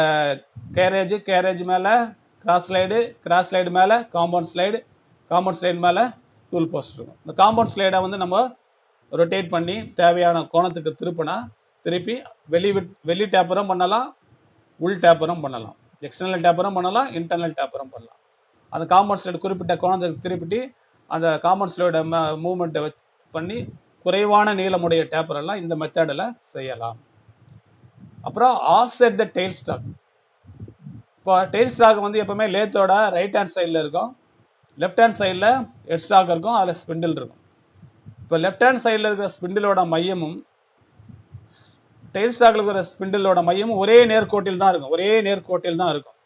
கேரேஜ் மேலே கிராஸ் ஸ்லைடு மேலே காம்பவுண்ட் ஸ்லைடு மேலே டூல் போஸ்ட் இருக்கும். இந்த காம்பவுண்ட் ஸ்லைடை வந்து நம்ம ரொட்டேட் பண்ணி தேவையான கோணத்துக்கு திருப்பி வெளி டேப்பரும் பண்ணலாம், உள் டேப்பரும் பண்ணலாம், எக்ஸ்டர்னல் டேப்பரும் பண்ணலாம், இன்டர்னல் டேப்பரும் பண்ணலாம். அந்த காம்பவுண்ட் ஸ்லைடு குறிப்பிட்ட கோணத்துக்கு திருப்பிட்டு அந்த காம்பவுண்ட் ஸ்லைடை மூவ்மெண்ட்டை பண்ணி குறைவான நீளமுடைய டேப்பரெல்லாம் இந்த மெத்தடில் செய்யலாம். அப்புறம் ஆஃப்செட் த டெயில் ஸ்டாக். இப்போ டெயில் ஸ்டாக் வந்து எப்போவுமே லேத்தோட ரைட் ஹேண்ட் சைடில் இருக்கும், லெஃப்ட் ஹேண்ட் சைடில் ஹெட் ஸ்டாக் இருக்கும், அதில் ஸ்பிண்டில் இருக்கும். இப்போ லெஃப்ட் ஹேண்ட் சைடில் இருக்கிற ஸ்பிண்டிலோட மையமும் டெயில் ஸ்டாக்கில் இருக்கிற ஸ்பிண்டிலோட மையமும் ஒரே நேர்கோட்டில் தான் இருக்கும்.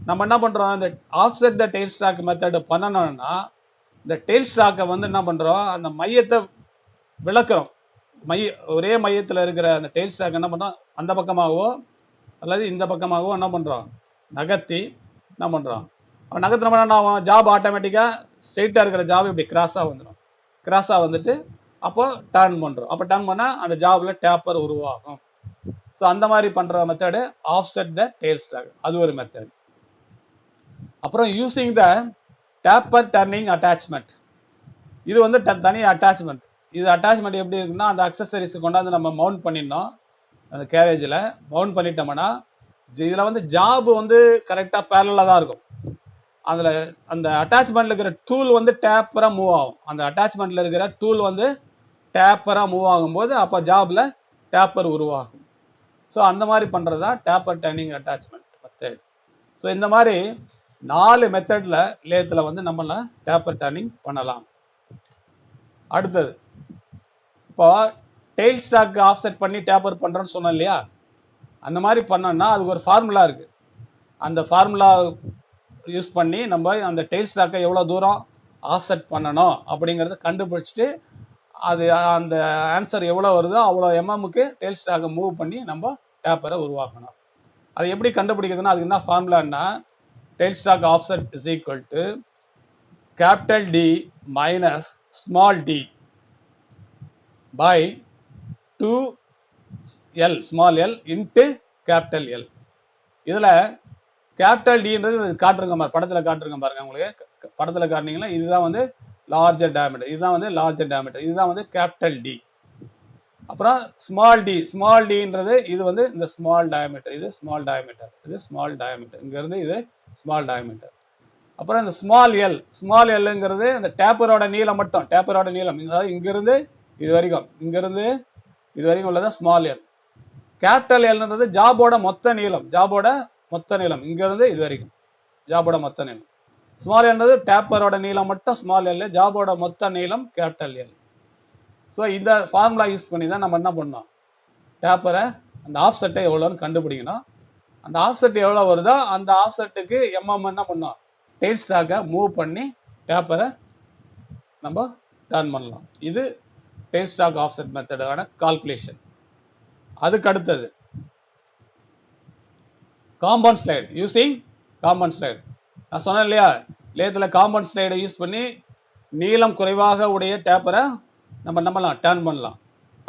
நம்ம என்ன பண்ணுறோம், இந்த ஆஃப்செட் த டெயில் ஸ்டாக் மெத்தட் பண்ணணும்னா இந்த டெயில் ஸ்டாக்கை வந்து என்ன பண்ணுறோம், அந்த மையத்தை விளக்குறோம். ஒரே மையத்தில் இருக்கிற அந்த டெயில் ஸ்டாக் என்ன பண்ணுறோம், அந்த பக்கமாகவோ அல்லது இந்த பக்கமாகவோ என்ன பண்ணுறோம், நகர்த்தி என்ன பண்ணுறோம், நகர்த்தினோம்னா நான் ஜாப் ஆட்டோமேட்டிக்காக ஸ்ட்ரெயிட்டாக இருக்கிற ஜாப் இப்படி கிராஸாக வந்துட்டு அப்போ டர்ன் பண்ணுறோம். அப்போ டர்ன் பண்ணால் அந்த ஜாபில் டேப்பர் உருவாகும். ஸோ அந்த மாதிரி பண்ணுற மெத்தடு ஆஃப்செட் த டெயில் ஸ்டாக், அது ஒரு மெத்தட். அப்புறம் using the taper turning attachment. இது வந்து தனி அட்டாச்மெண்ட். இது அட்டாச்மெண்ட் எப்படி இருக்குன்னா, அந்த அக்சசரிஸ் கொண்டாந்து நம்ம மவுண்ட் பண்ணிடணும். அந்த கேரேஜில் மவுண்ட் பண்ணிட்டோம்னா இதில் வந்து ஜாப் வந்து கரெக்டாக பேரலாக தான் இருக்கும். அதில் அந்த அட்டாச்மெண்ட்டில் இருக்கிற டூல் வந்து டேப்பராக மூவ் ஆகும். அந்த அட்டாச்மெண்ட்டில் இருக்கிற டூல் வந்து டேப்பராக மூவ் ஆகும்போது அப்போ ஜாபில் டேப்பர் உருவாகும். ஸோ அந்த மாதிரி பண்ணுறது தான் taper turning attachment method. So இந்த மாதிரி 4 மெத்தடில் லேத்தில் வந்து நம்மள டேப்பர் டர்னிங் பண்ணலாம். அடுத்தது இப்போ டெயில் ஸ்டாக் ஆஃப்செட் பண்ணி டேப்பர் பண்ணுறோன்னு சொன்னோம் இல்லையா, அந்த மாதிரி பண்ணோன்னா அதுக்கு ஒரு ஃபார்முலா இருக்குது. அந்த ஃபார்முலா யூஸ் பண்ணி நம்ம அந்த டெயில் ஸ்டாக்கை எவ்வளோ தூரம் ஆஃப்செட் பண்ணணும் அப்படிங்கிறத கண்டுபிடிச்சிட்டு அது அந்த ஆன்சர் எவ்வளோ வருதோ அவ்வளோ எம்எம்முக்கு டெயில் ஸ்டாக்கை மூவ் பண்ணி நம்ம டேப்பரை உருவாக்கணும். அது எப்படி கண்டுபிடிக்கிறதுனா அதுக்கு என்ன ஃபார்முலான்னா, tail stock offset is equal to capital D minus small D by 2L small L into capital L. இதில் கேபிட்டல் டின்றது காட்டுருங்க பாருங்க, படத்தில் காட்டுருங்க பாருங்க. உங்களுக்கு படத்தில் காட்டினீங்கன்னா இதுதான் வந்து லார்ஜர் டயாமீட்டர், இதுதான் வந்து கேபிட்டல் டி. அப்புறம் ஸ்மால் டின்றது இது வந்து இந்த ஸ்மால் டயாமீட்டர், இது ஸ்மால் டயாமீட்டர், இங்கேருந்து இது ஸ்மால் டயாமீட்டர். அப்புறம் இந்த ஸ்மால் எல்லுங்கிறது இந்த டேப்பரோட நீளம் மட்டும், அதாவது இங்கிருந்து இது வரைக்கும் உள்ளதான் ஸ்மால் எல். கேபிட்டல் எல்ன்றது ஜாபோட மொத்த நீளம், இங்கிருந்து இது வரைக்கும் ஜாபோட மொத்த நீளம். ஸ்மால் எல்ன்றது டேப்பரோட நீளம் மட்டும் ஸ்மால் எல், ஜாபோட மொத்த நீளம் கேபிட்டல் எல். ஸோ இந்த ஃபார்முலா யூஸ் பண்ணி தான் நம்ம என்ன பண்ணோம், டேப்பரை அந்த ஆஃப்செட்டை எவ்வளோன்னு கண்டுபிடிக்கணும். அந்த ஆஃப்செட் எவ்வளோ வருதோ அந்த ஆஃப்செட்டுக்கு எம்எம் என்ன பண்ணோம், டெயில் ஸ்டாக்கை மூவ் பண்ணி டேப்பரை நம்ம டர்ன் பண்ணலாம். இது டெயில் ஸ்டாக் ஆஃப்செட் மெத்தடான கால்குலேஷன். அதுக்கு அடுத்தது compound slide using compound slide. நான் சொன்னேன் இல்லையா, லேத்தில் காம்பவுண்ட் ஸ்லைடை யூஸ் பண்ணி நீளம் குறைவாக உடைய டேப்பரை நம்ம டர்ன் பண்ணலாம்.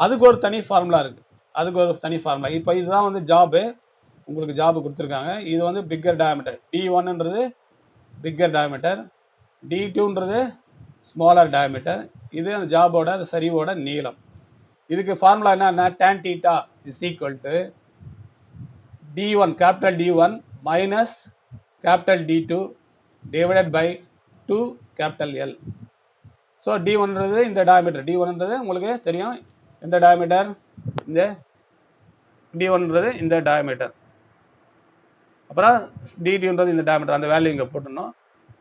அதுக்கு ஒரு தனி ஃபார்முலா இருக்குது. இப்போ இதுதான் வந்து ஜாபு, உங்களுக்கு ஜாபு கொடுத்துருக்காங்க. இது வந்து பிக்கர் டயாமீட்டர், D1ன்றது பிக்கர் டயாமீட்டர், D2ன்றது ஸ்மாலர் டயாமீட்டர். இது அந்த ஜாபோட அந்த சரிவோட நீளம். இதுக்கு ஃபார்முலா என்னன்னா tan θ is equal to D1 capital D1 minus capital D2 divided by 2 capital L. So D1ன்றது இந்த டயாமீட்டர், D1ன்றது உங்களுக்கு தெரியும் இந்த டயாமீட்டர், இந்த D1ன்றது இந்த டயாமீட்டர், அப்புறம் D2ன்றது இந்த டயாமீட்டர், அந்த வேல்யூ இங்கே போட்டுடணும்.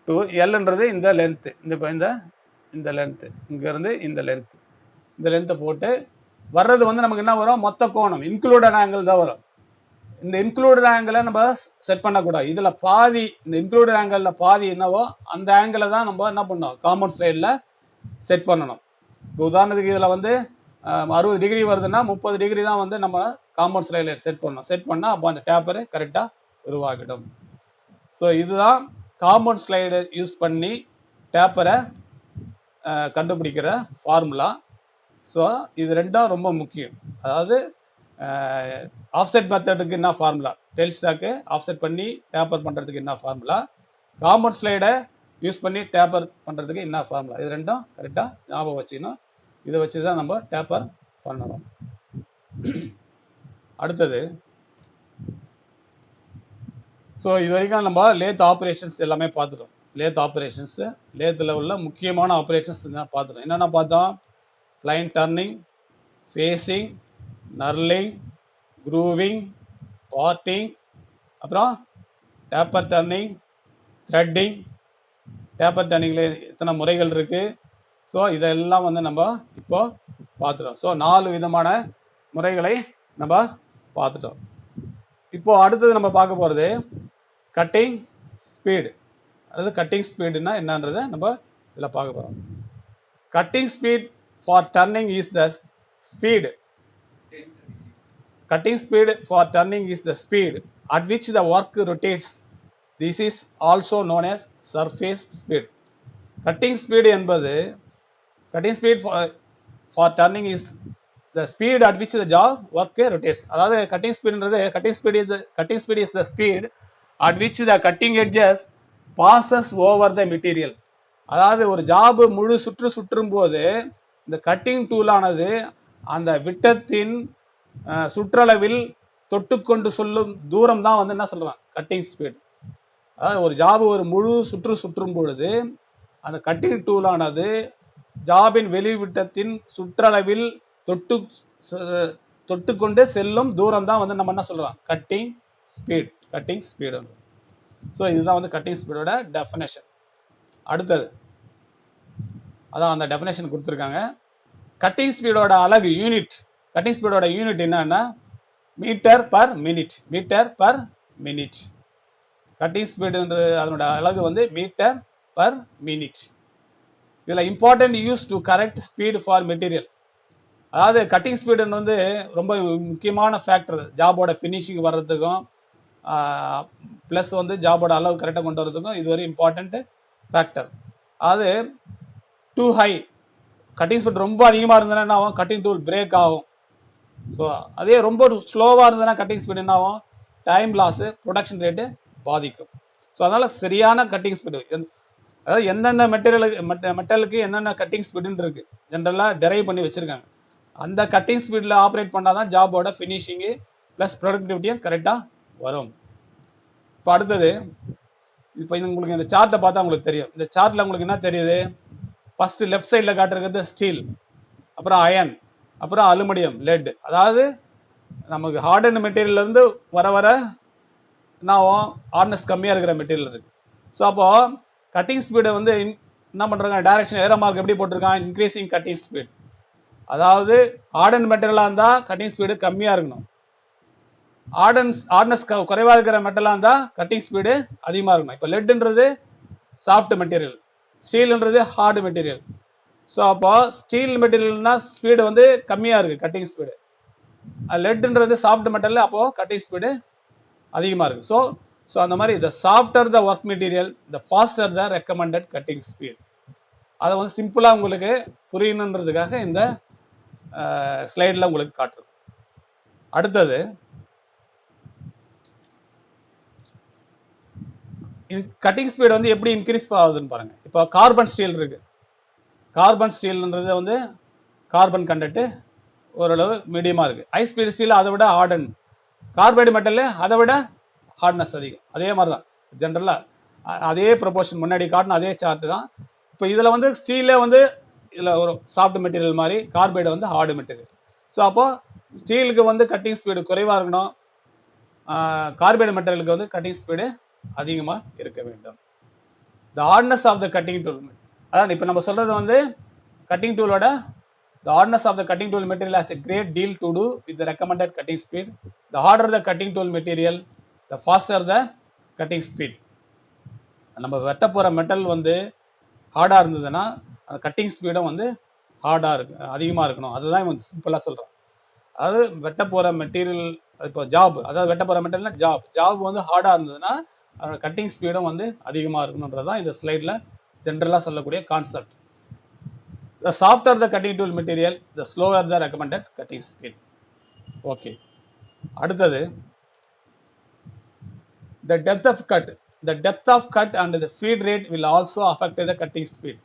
2Lன்றது இந்த லென்த்து, இந்த லென்த்து, இங்கேருந்து இந்த லென்த்தை போட்டு வர்றது வந்து நமக்கு என்ன வரும், மொத்த கோணம் இன்க்ளூடட் ஆங்கிள் தான் வரும். இந்த இன்க்ளூடட் ஆங்கிளை நம்ம செட் பண்ணக்கூடாது. இதில் பாதி, இந்த இன்க்ளூடட் ஆங்கிளில் பாதி என்னவோ அந்த ஆங்கிளை தான் நம்ம என்ன பண்ணோம், காம்பவுண்ட் ஸ்லைடில் செட் பண்ணணும். இப்போ உதாரணத்துக்கு இதில் வந்து 60 டிகிரி வருதுன்னா 30 டிகிரி தான் வந்து நம்ம காம்பவுண்ட் ஸ்லைடில் செட் பண்ணணும். செட் பண்ணால் அப்போ அந்த டேப்பரு கரெக்டாக உருவாகிடும். ஸோ இதுதான் காம்பவுண்ட் ஸ்லைடை யூஸ் பண்ணி டேப்பரை கண்டுபிடிக்கிற ஃபார்முலா. ஸோ இது ரெண்டும் ரொம்ப முக்கியம். அதாவது ஆஃப்செட் மெத்தடுக்கு என்ன ஃபார்முலா, டெயில் ஸ்டாக்கு ஆஃப்செட் பண்ணி டேப்பர் பண்ணுறதுக்கு என்ன ஃபார்முலா, காம்பவுண்ட் ஸ்லைடை யூஸ் பண்ணி டேப்பர் பண்ணுறதுக்கு என்ன ஃபார்முலா, இது ரெண்டும் கரெக்டாக ஞாபகம் வச்சுக்கணும். இதை வச்சு தான் நம்ம டேப்பர் பண்ணணும். அடுத்தது, ஸோ இது வரைக்கும் நம்ம லேத் ஆப்ரேஷன்ஸ் எல்லாமே பார்த்துட்டோம். லேத்தில் உள்ள முக்கியமான ஆப்ரேஷன்ஸ் பார்த்துட்டோம். என்னென்ன பார்த்தோம், plain turning, facing, knurling, grooving, partying, அப்புறம் டேப்பர் டர்னிங், த்ரெட்டிங். டேப்பர் டர்னிங்கில் எத்தனை முறைகள் இருக்குது, ஸோ இதெல்லாம் வந்து நம்ம இப்போ பார்த்துட்டோம். ஸோ 4 விதமான முறைகளை நம்ம பார்த்துட்டோம். இப்போது அடுத்தது நம்ம பார்க்க போகிறது கட்டிங் ஸ்பீடு. அதாவது கட்டிங் ஸ்பீடுனா என்னன்றதை நம்ம இதில் பார்க்க போகிறோம். Cutting speed for turning is the speed. Cutting speed for turning is the speed at which the work rotates. This is also known as surface speed. Cutting speed for turning is the speed at which the job work rotates. அதாவது cutting speed is the speed at which the cutting edges passes over the material. அதாவது ஒரு job முழு சுற்றும் போது இந்த cutting டூலானது அந்த விட்டத்தின் சுற்றளவில் தொட்டுக்கொண்டு சொல்லும் தூரம் தான் வந்து என்ன சொல்கிறான், கட்டிங் ஸ்பீடு. அதாவது ஒரு ஜாப் ஒரு முழு சுற்றும் பொழுது அந்த கட்டிங் டூலானது ஜாபின் வெளிவிட்டத்தின் சுற்றளவில் தொட்டுக்கொண்டு செல்லும் தூரம் தான் வந்து நம்ம என்ன சொல்கிறோம், கட்டிங் ஸ்பீடு. ஸோ இதுதான் வந்து கட்டிங் ஸ்பீடோட டெஃபினேஷன். அடுத்தது அதான் அந்த டெஃபினேஷன் கொடுத்துருக்காங்க. கட்டிங் ஸ்பீடோட அலகு யூனிட், கட்டிங் ஸ்பீடோட யூனிட் என்னன்னா மீட்டர் பர் மினிட். கட்டிங் ஸ்பீடுன்ற அதனோட அலகு வந்து மீட்டர் பர் மினிட். இதில் important use to correct speed for material. அதாவது கட்டிங் ஸ்பீடுன்னு வந்து ரொம்ப முக்கியமான ஃபேக்டர் ஜாபோட ஃபினிஷிங் வர்றதுக்கும் ப்ளஸ் வந்து ஜாபோட அளவு கரெக்டாக கொண்டு வரதுக்கும் இது ஒரு இம்பார்ட்டண்ட் ஃபேக்டர். அது டூ ஹை, கட்டிங் ஸ்பீட் ரொம்ப அதிகமாக இருந்ததுன்னா என்ன ஆகும், கட்டிங் டூல் பிரேக் ஆகும். ஸோ அதே ரொம்ப ஸ்லோவாக இருந்ததுன்னா கட்டிங் ஸ்பீடு என்ன ஆகும், டைம் லாஸு, ப்ரொடக்ஷன் ரேட்டு பாதிக்கும். ஸோ அதனால் சரியான கட்டிங் ஸ்பீடு, அதாவது எந்தெந்த மெட்டலுக்கு என்னென்ன கட்டிங் ஸ்பீடுன்னு இருக்குது ஜென்ரலாக டெரைவ் பண்ணி வச்சுருக்காங்க. அந்த கட்டிங் ஸ்பீடில் ஆப்ரேட் பண்ணால் தான் ஜாபோட ஃபினிஷிங்கு ப்ளஸ் ப்ரொடக்டிவிட்டியும் கரெக்டாக வரும். இப்போ அடுத்தது, இப்போ உங்களுக்கு இந்த சார்ட்டை பார்த்தா உங்களுக்கு தெரியும். இந்த சார்ட்டில் உங்களுக்கு என்ன தெரியுது, ஃபஸ்ட்டு லெஃப்ட் சைடில் காட்டுறது ஸ்டீல், அப்புறம் அயன், அப்புறம் அலுமினியம், லெட். அதாவது நமக்கு ஹார்டன் மெட்டீரியல்லேருந்து வர என்னாகும், ஹார்ட்னஸ் கம்மியாக இருக்கிற மெட்டீரியல் இருக்குது. ஸோ அப்போது கட்டிங் ஸ்பீடை வந்து என்ன பண்ணுறாங்க, டைரக்ஷன் ஏரோ மார்க் எப்படி போட்டிருக்கான், இன்க்ரீஸிங் கட்டிங் ஸ்பீட். அதாவது ஹார்டன் மெட்டீரியலாக இருந்தால் கட்டிங் ஸ்பீடு கம்மியாக இருக்கணும், ஹார்ட்னஸ் குறைவாக இருக்கிற மெட்டலாக இருந்தால் கட்டிங் ஸ்பீடு அதிகமாக இருக்கணும். இப்போ லெட்டுன்றது சாஃப்ட் மெட்டீரியல், ஸ்டீல்ன்றது ஹார்டு மெட்டீரியல். ஸோ அப்போ ஸ்டீல் மெட்டீரியல்னா ஸ்பீடு வந்து கம்மியாக இருக்குது கட்டிங் ஸ்பீடு, லெட்டுன்றது சாஃப்ட் மெட்டல், அப்போது கட்டிங் ஸ்பீடு அதிகமாக இருக்குது. ஸோ அந்த மாதிரி the softer the work material the faster the recommended cutting speed. அதை வந்து சிம்பிளாக உங்களுக்கு புரியணுன்றதுக்காக இந்த ஸ்லைடில் உங்களுக்கு காட்டுறது. அடுத்தது கட்டிங் ஸ்பீடு வந்து எப்படி இன்க்ரீஸ் ஆகுதுன்னு பாருங்கள். இப்போ கார்பன் ஸ்டீல் இருக்குது. கார்பன் ஸ்டீல்ன்றது வந்து கார்பன் கண்டென்ட்டு ஓரளவு மீடியமாக இருக்குது. ஹை ஸ்பீடு ஸ்டீல் அதை விட ஹார்டன், கார்பைடு மெட்டல் அதை விட ஹார்ட்னஸ் அதிகம். அதே மாதிரி தான் ஜென்ரலாக அதே ப்ரொபோர்ஷன் முன்னாடி காட்டின அதே சார்ட்டு தான். இப்போ இதில் வந்து ஸ்டீலே வந்து இதில் ஒரு சாஃப்ட் மெட்டீரியல் மாதிரி, கார்பைடு வந்து ஹார்டு மெட்டீரியல். ஸோ அப்போது ஸ்டீலுக்கு வந்து கட்டிங் ஸ்பீடு குறைவாக இருக்கணும், கார்பைடு மெட்டீரியலுக்கு வந்து கட்டிங் ஸ்பீடு அதிகமாக இருக்க வேண்டும். The hardness of the cutting tool, அதான் இப்போ நம்ம சொல்கிறது வந்து கட்டிங் டூலோட the hardness of the cutting tool material has a great deal to do with the recommended cutting speed. The harder the cutting tool material, the faster the cutting speed. நம்ம வெட்ட போகிற metal வந்து ஹார்டாக இருந்ததுன்னா அந்த cutting ஸ்பீடும் வந்து ஹார்டாக இருக்கு, அதிகமாக இருக்கணும். அதுதான் இவன் சிம்பிளாக சொல்கிறான். அதாவது வெட்ட போகிற மெட்டீரியல், இப்போ ஜாப், அதாவது வெட்ட போகிற மெட்டீரியல்னா ஜாப் வந்து ஹார்டாக இருந்ததுன்னா அதோட கட்டிங் ஸ்பீடும் வந்து அதிகமாக இருக்கணுன்றது தான் இந்த ஸ்லைடில் ஜென்ரலாக சொல்லக்கூடிய concept. The softer the cutting tool material, the slower the recommended cutting speed. Okay. அடுத்தது the depth of cut. The depth of cut and the feed rate will also affect the cutting speed,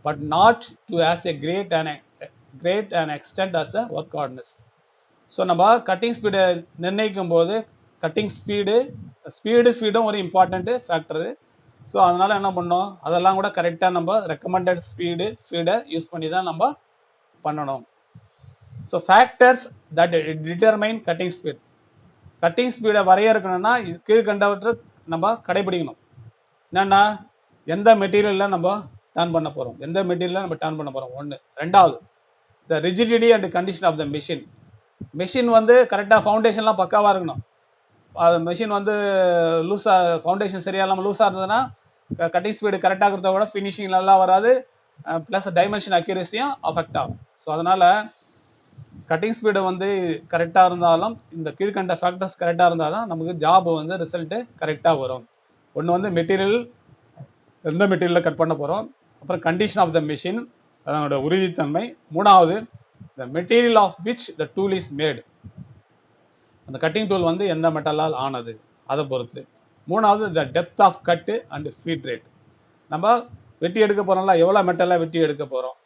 but not to as a great an extent as a work hardness. So நம்ம cutting ஸ்பீடை நிர்ணயிக்கும் போது cutting ஃபீடும் ஒரு important factor. So அதனால் என்ன பண்ணோம், அதெல்லாம் கூட கரெக்டாக நம்ம ரெக்கமெண்டட் ஃபீடை யூஸ் பண்ணி தான் நம்ம பண்ணணும். So factors that determine cutting ஸ்பீடை வரையறுக்கணும்னா கீழ்கண்டவற்றை நம்ம கடைபிடிக்கணும். என்னென்னா, எந்த மெட்டீரியலில் நம்ம டர்ன் பண்ண போகிறோம், ஒன்று. ரெண்டாவது, the rigidity and condition of the machine வந்து கரெக்டாக ஃபவுண்டேஷன்லாம் பக்காவாக இருக்கணும். அது மிஷின் வந்து லூஸாக, ஃபவுண்டேஷன் சரியாக இல்லாமல் லூஸாக இருந்ததுன்னா கட்டிங் ஸ்பீடு கரெக்டாக இருக்கிறத விட ஃபினிஷிங் நல்லா வராது, ப்ளஸ் டைமென்ஷன் அக்யூரேசியும் அஃபெக்ட் ஆகும். ஸோ அதனால் கட்டிங் ஸ்பீடு வந்து கரெக்டாக இருந்தாலும் இந்த கீழ்கண்ட ஃபேக்டர்ஸ் கரெக்டாக இருந்தால் தான் நமக்கு ஜாப் வந்து ரிசல்ட்டு கரெக்டாக வரும். ஒன்று வந்து எந்த மெட்டீரியலில் கட் பண்ண போகிறோம், அப்புறம் கண்டிஷன் ஆஃப் த மிஷின், அதனோட உறுதித்தன்மை. மூணாவது, the material of which the tool is made, அந்த கட்டிங் டூல் வந்து எந்த மெட்டலால் ஆனது அதை பொறுத்து. மூணாவது, the depth of cut and feed rate. நம்ம வெட்டி எடுக்க போகிறோம்ல, எவ்வளோ மெட்டலாக வெட்டி எடுக்க போகிறோம்,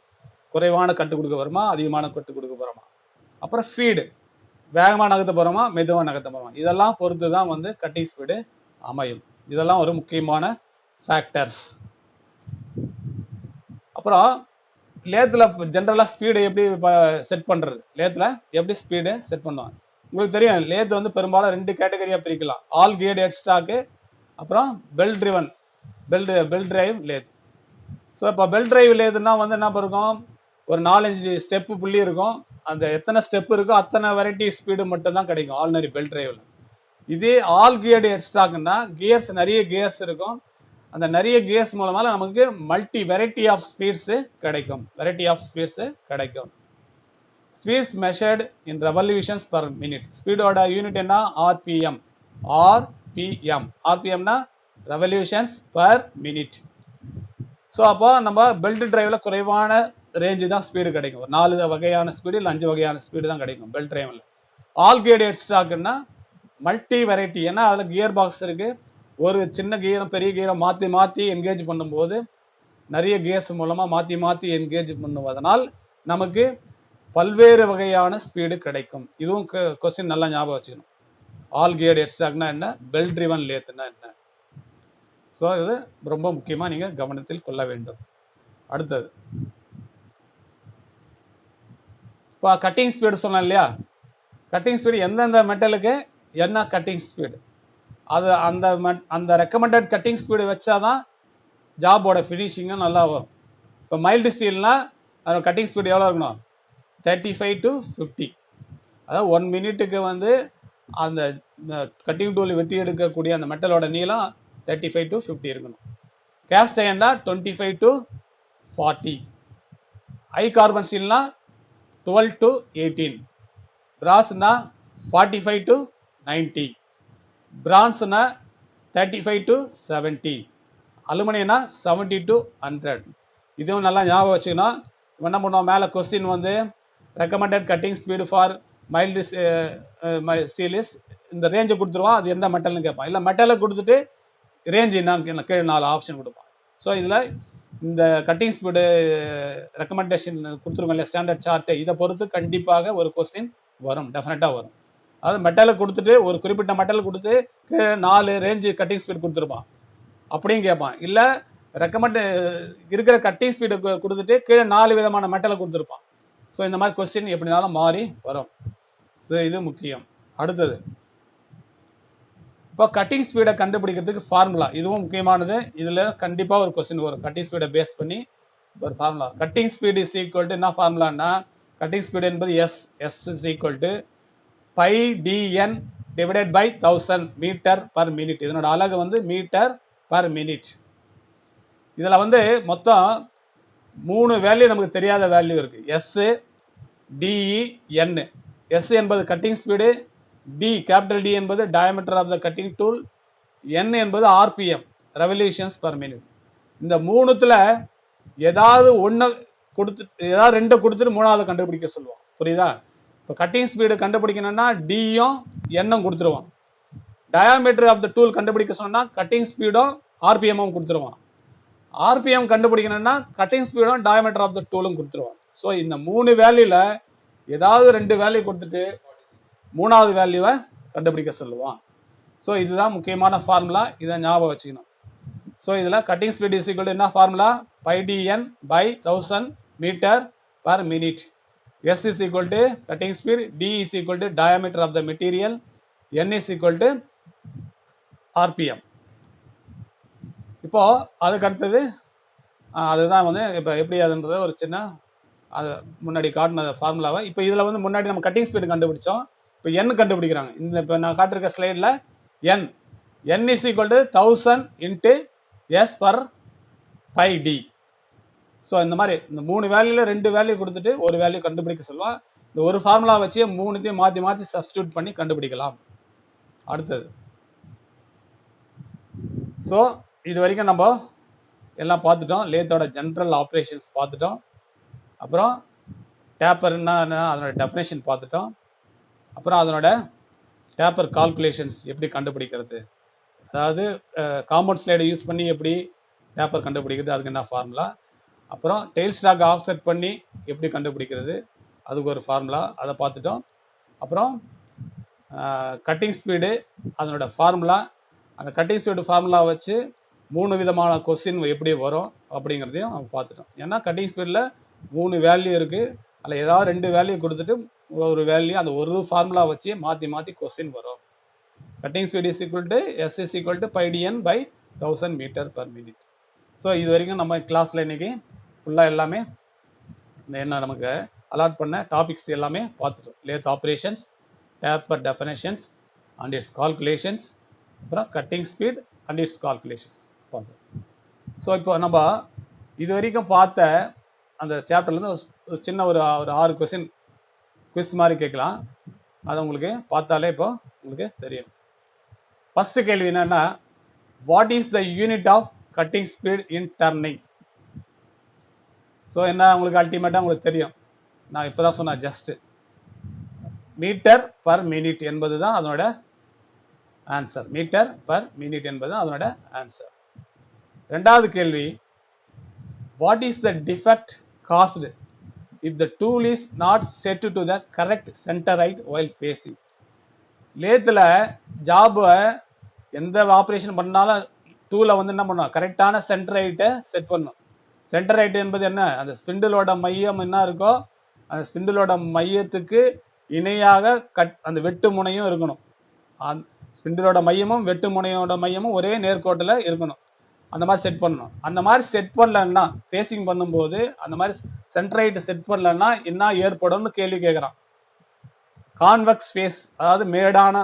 குறைவான கட்டு கொடுக்க போகிறோமா, அதிகமான கட்டு கொடுக்க போகிறோமா. அப்புறம் ஃபீடு, வேகமாக நகர்த்த போகிறோமா, மெதுவாக நகர்த்த போகிறோமா, இதெல்லாம் பொறுத்து தான் வந்து கட்டிங் ஸ்பீடு அமையும். இதெல்லாம் ஒரு முக்கியமான ஃபேக்டர்ஸ். அப்புறம் லேத்தில் ஜென்ரலாக ஸ்பீடு எப்படி செட் பண்ணுறது, எப்படி ஸ்பீடு செட் பண்ணுவாங்க உங்களுக்கு தெரியும். லேத் வந்து பெரும்பாலும் 2 கேட்டகரியாக பிரிக்கலாம். ஆல் கியர்டு ஹெட் ஸ்டாக்கு, அப்புறம் பெல் டிரைவ் லேத். ஸோ இப்போ பெல் டிரைவ் லேதுன்னா வந்து என்ன இருக்கும், ஒரு 4-5 ஸ்டெப்பு புள்ளி இருக்கும். அந்த எத்தனை ஸ்டெப் இருக்கோ அத்தனை வெரைட்டி ஸ்பீடு மட்டும் தான் கிடைக்கும் ஆல்னரி பெல் டிரைவில். இதே ஆல் கியர்டு ஹெட் ஸ்டாக்குன்னா நிறைய கியர்ஸ் இருக்கும். அந்த நிறைய கியர்ஸ் மூலமாக நமக்கு வெரைட்டி ஆஃப் ஸ்பீட்ஸு கிடைக்கும். ஸ்பீட்ஸ் மெஷர்டு இன் ரெவல்யூஷன்ஸ் பர் மினிட். ஸ்பீடோட யூனிட் என்ன, ஆர்பிஎம்னா ரெவல்யூஷன்ஸ் பர் மினிட். ஸோ அப்போ நம்ம பெல்ட் டிரைவில் குறைவான ரேஞ்சு தான் ஸ்பீடு கிடைக்கும். ஒரு 4 வகையான ஸ்பீடு இல்லை 5 வகையான ஸ்பீடு தான் கிடைக்கும் பெல்ட் டிரைவில். ஆல் கியர்டு ஹெட் ஸ்டாக்குன்னா மல்டி வெரைட்டி, ஏன்னா அதில் கியர் பாக்ஸ் இருக்குது. ஒரு சின்ன கியரும் பெரிய கியரும் மாற்றி என்கேஜ் பண்ணும்போது நிறைய கியர்ஸ் மூலமாக மாற்றி என்கேஜ் பண்ணுவதனால் நமக்கு பல்வேறு வகையான ஸ்பீடு கிடைக்கும். இதுவும் கொஸ்டின் நல்லா ஞாபகம் வச்சுக்கணும். ஆல் கியர்டு ஹெட் ஸ்டாக்னா என்ன, பெல் ட்ரிவன் லேத்துனா என்ன. ஸோ இது ரொம்ப முக்கியமாக நீங்கள் கவனத்தில் கொள்ள வேண்டும். அடுத்தது, இப்போ கட்டிங் ஸ்பீடு சொன்னேன் இல்லையா, கட்டிங் ஸ்பீடு எந்தெந்த மெட்டலுக்கு என்ன கட்டிங் ஸ்பீடு, அது அந்த ரெக்கமெண்டட் கட்டிங் ஸ்பீடு வச்சா தான் ஜாபோட ஃபினிஷிங்கும் நல்லா வரும். இப்போ மைல்டு ஸ்டீல்னால் அதோட கட்டிங் ஸ்பீடு எவ்வளோ இருக்கணும், 35 to 50. அதாவது 1 மினிட்டுக்கு வந்து அந்த கட்டிங் டூல் வெட்டி எடுக்கக்கூடிய அந்த மெட்டலோட நீளம் 35 to 50 இருக்கணும். கேஸ்ட் அயர்னா 25 to 40. ஹை கார்பன் ஸ்டீல்னா 12 to 18. பிராஸ்னா 45 to 90. பிரான்ஸ்னா 35 to 70, அலுமினியம்னா 70 to 100. இதுவும் நல்லா ஞாபகம் வச்சுக்கணும். என்ன பண்ணுவோம், மேலே கொஸ்டின் வந்து recommended cutting speed for mild steel is இந்த ரேஞ்சை கொடுத்துருவான், அது எந்த மெட்டல்னு கேட்பான். இல்லை மெட்டலை கொடுத்துட்டு ரேஞ்ச் என்னான்னு கீழே 4 ஆப்ஷன் கொடுப்பான். ஸோ இதில் இந்த கட்டிங் ஸ்பீடு ரெக்கமெண்டேஷன் கொடுத்துருக்கோம் இல்லையா, ஸ்டாண்டர்ட் சார்ட்டு, இதை பொறுத்து கண்டிப்பாக ஒரு கொஸ்டின் வரும், டெஃபினட்டாக வரும். அதாவது மெட்டலை கொடுத்துட்டு ஒரு குறிப்பிட்ட மெட்டலை கொடுத்து கீழே 4 ரேஞ்சு கட்டிங் ஸ்பீடு கொடுத்துருப்பான் அப்படியும் கேட்பான். இல்லை ரெக்கமெண்ட் இருக்கிற கட்டிங் ஸ்பீடு கொடுத்துட்டு கீழே 4 விதமான மெட்டலை கொடுத்துருப்பான். ஸோ இந்த மாதிரி கொஸ்டின் எப்படினாலும் மாறி வரும். ஸோ இது முக்கியம். அடுத்தது இப்போ கட்டிங் ஸ்பீடை கண்டுபிடிக்கிறதுக்கு ஃபார்முலா, இதுவும் முக்கியமானது. இதில் கண்டிப்பாக ஒரு கொஸ்டின் வரும், கட்டிங் ஸ்பீடை பேஸ் பண்ணி ஒரு formula. Cutting speed is equal to என்ன ஃபார்முலான்னா, கட்டிங் ஸ்பீடு என்பது S is equal to pi D N divided by 1000 metre per minute. இதனோட அலகு வந்து மீட்டர் பர் மினிட். இதில் வந்து மொத்தம் 3 வேல்யூ நமக்கு தெரியாத வேல்யூ இருக்குது, எஸ்ஸு, டிஇ, என். எஸ் என்பது cutting speed, D capital D என்பது diameter of the cutting tool, N என்பது ஆர்பிஎம் ரெவல்யூஷன்ஸ் பர் மினிட். இந்த 3த்தில் ஏதாவது 1 கொடுத்து ஏதாவது 2 கொடுத்துட்டு 3வது கண்டுபிடிக்க சொல்லுவோம். புரியுதா? இப்போ கட்டிங் ஸ்பீடு கண்டுபிடிக்கணும்னா டியும் எண்ணும் கொடுத்துருவான். டயாமீட்டர் ஆஃப் த டூல் கண்டுபிடிக்க சொன்னால் கட்டிங் ஸ்பீடும் ஆர்பிஎம்மும் கொடுத்துருவான். ஆர்பிஎம் கண்டுபிடிக்கணும்னா கட்டிங் ஸ்பீடும் டயாமீட்டர் ஆஃப் த டூலும் கொடுத்துருவான். ஸோ இந்த 3 வேல்யூவில் ஏதாவது 2 வேல்யூ கொடுத்துட்டு 3வது வேல்யூவை கண்டுபிடிக்க சொல்லுவான். ஸோ இதுதான் முக்கியமான ஃபார்முலா, இதை ஞாபகம் வச்சுக்கணும். ஸோ இதில் cutting speed is equal to என்ன formula, pi TN by 1000 metre per minute. S is equal to cutting speed, D is equal to diameter of the material, N is equal to RPM. இப்போ அதுக்கு அடுத்தது அதுதான் வந்து இப்போ எப்படி அதுன்றது ஒரு சின்ன அது முன்னாடி காட்டின ஃபார்முலாவை. இப்போ இதில் வந்து முன்னாடி நம்ம கட்டிங் ஸ்பீடு கண்டுபிடிச்சோம், இப்போ N கண்டுபிடிக்கிறாங்க. இந்த இப்போ நான் காட்டிருக்க ஸ்லைடில் N is equal to 1000 into S per pi D. So இந்த மாதிரி இந்த 3 வேல்யூவில் 2 வேல்யூ கொடுத்துட்டு ஒரு வேல்யூ கண்டுபிடிக்க சொல்லுவான். இந்த ஒரு ஃபார்முலா வச்சு 3த்தையும் மாற்றி மாற்றி சப்ஸ்டியூட் பண்ணி கண்டுபிடிக்கலாம். அடுத்தது ஸோ இது வரைக்கும் நம்ம எல்லாம் பார்த்துட்டோம். லேத்தோட ஜென்ரல் ஆப்ரேஷன்ஸ் பார்த்துட்டோம். அப்புறம் டேப்பர்னா அதனோட டெஃபினேஷன் பார்த்துட்டோம். அப்புறம் அதனோட டேப்பர் கால்குலேஷன்ஸ் எப்படி கண்டுபிடிக்கிறது, அதாவது காம்பவுண்ட் ஸ்லைடை யூஸ் பண்ணி எப்படி டேப்பர் கண்டுபிடிக்கிறது, அதுக்கு என்ன ஃபார்முலா. அப்புறம் டெயில் ஸ்டாக் ஆஃப்செட் பண்ணி எப்படி கண்டுபிடிக்கிறது, அதுக்கு ஒரு ஃபார்முலா, அதை பார்த்துட்டோம். அப்புறம் கட்டிங் ஸ்பீடு அதனோட ஃபார்முலா, அந்த கட்டிங் ஸ்பீடு ஃபார்முலா வச்சு 3 விதமான கொஸ்டின் எப்படி வரும் அப்படிங்கிறதையும் நம்ம பார்த்துட்டோம். ஏன்னா கட்டிங் ஸ்பீடில் 3 வேல்யூ இருக்குது, அதில் ஏதாவது 2 வேல்யூ கொடுத்துட்டு ஒரு வேல்யூ அந்த ஒரு ஃபார்முலா வச்சு மாற்றி மாற்றி கொஸ்டின் வரும். Cutting speed is equal to S is equal to pi TN by 1000 metre per minute. So இது வரைக்கும் நம்ம கிளாஸில் இன்றைக்கி ஃபுல்லாக எல்லாமே என்ன நமக்கு அலாட் பண்ண டாபிக்ஸ் எல்லாமே பார்த்துட்டோம். Lathe operations, taper definitions and its calculations, அப்புறம் cutting speed and its calculations பார்த்தோம். ஸோ இப்போ நம்ம இது வரைக்கும் பார்த்த அந்த சாப்டர்லேருந்து ஒரு சின்ன ஒரு 6 கொஸ்டின் குவிஸ் மாதிரி கேட்கலாம். அதை உங்களுக்கு பார்த்தாலே இப்போ உங்களுக்கு தெரியும். ஃபஸ்ட்டு கேள்வி என்னென்னா, what is the unit of cutting speed in turning? So என்ன உங்களுக்கு அல்டிமேட்டாக உங்களுக்கு தெரியும், நான் இப்போ தான் சொன்னேன், ஜஸ்ட்டு மீட்டர் பர் மினிட் என்பது தான் அதனோட ஆன்சர். மீட்டர் பர் மினிட் என்பது தான் அதனோட ஆன்சர். ரெண்டாவது கேள்வி, what is the defect caused if the tool is not set to the correct centre right while facing? லேத்தில் ஜாபை எந்த ஆப்ரேஷன் பண்ணாலும் டூலை வந்து என்ன பண்ணணும், கரெக்டான சென்டர் ரைட்டை செட் பண்ணணும். சென்டர் ரைட் என்பது என்ன, அந்த ஸ்பிண்டிலோட மையம் என்ன இருக்கோ அந்த ஸ்பிண்டிலோட மையத்துக்கு இணையாக அந்த வெட்டு முனையும் இருக்கணும். ஸ்பிண்டிலோட மையமும் வெட்டு முனையோட மையமும் ஒரே நேர்கோட்டில் இருக்கணும். அந்த மாதிரி செட் பண்ணணும். அந்த மாதிரி செட் பண்ணலன்னா, ஃபேஸிங் பண்ணும்போது அந்த மாதிரி சென்டர் ரைட்டு செட் பண்ணலன்னா என்ன ஏற்படும்னு கேள்வி கேட்குறான். கான்வெக்ஸ் ஃபேஸ், அதாவது மேடான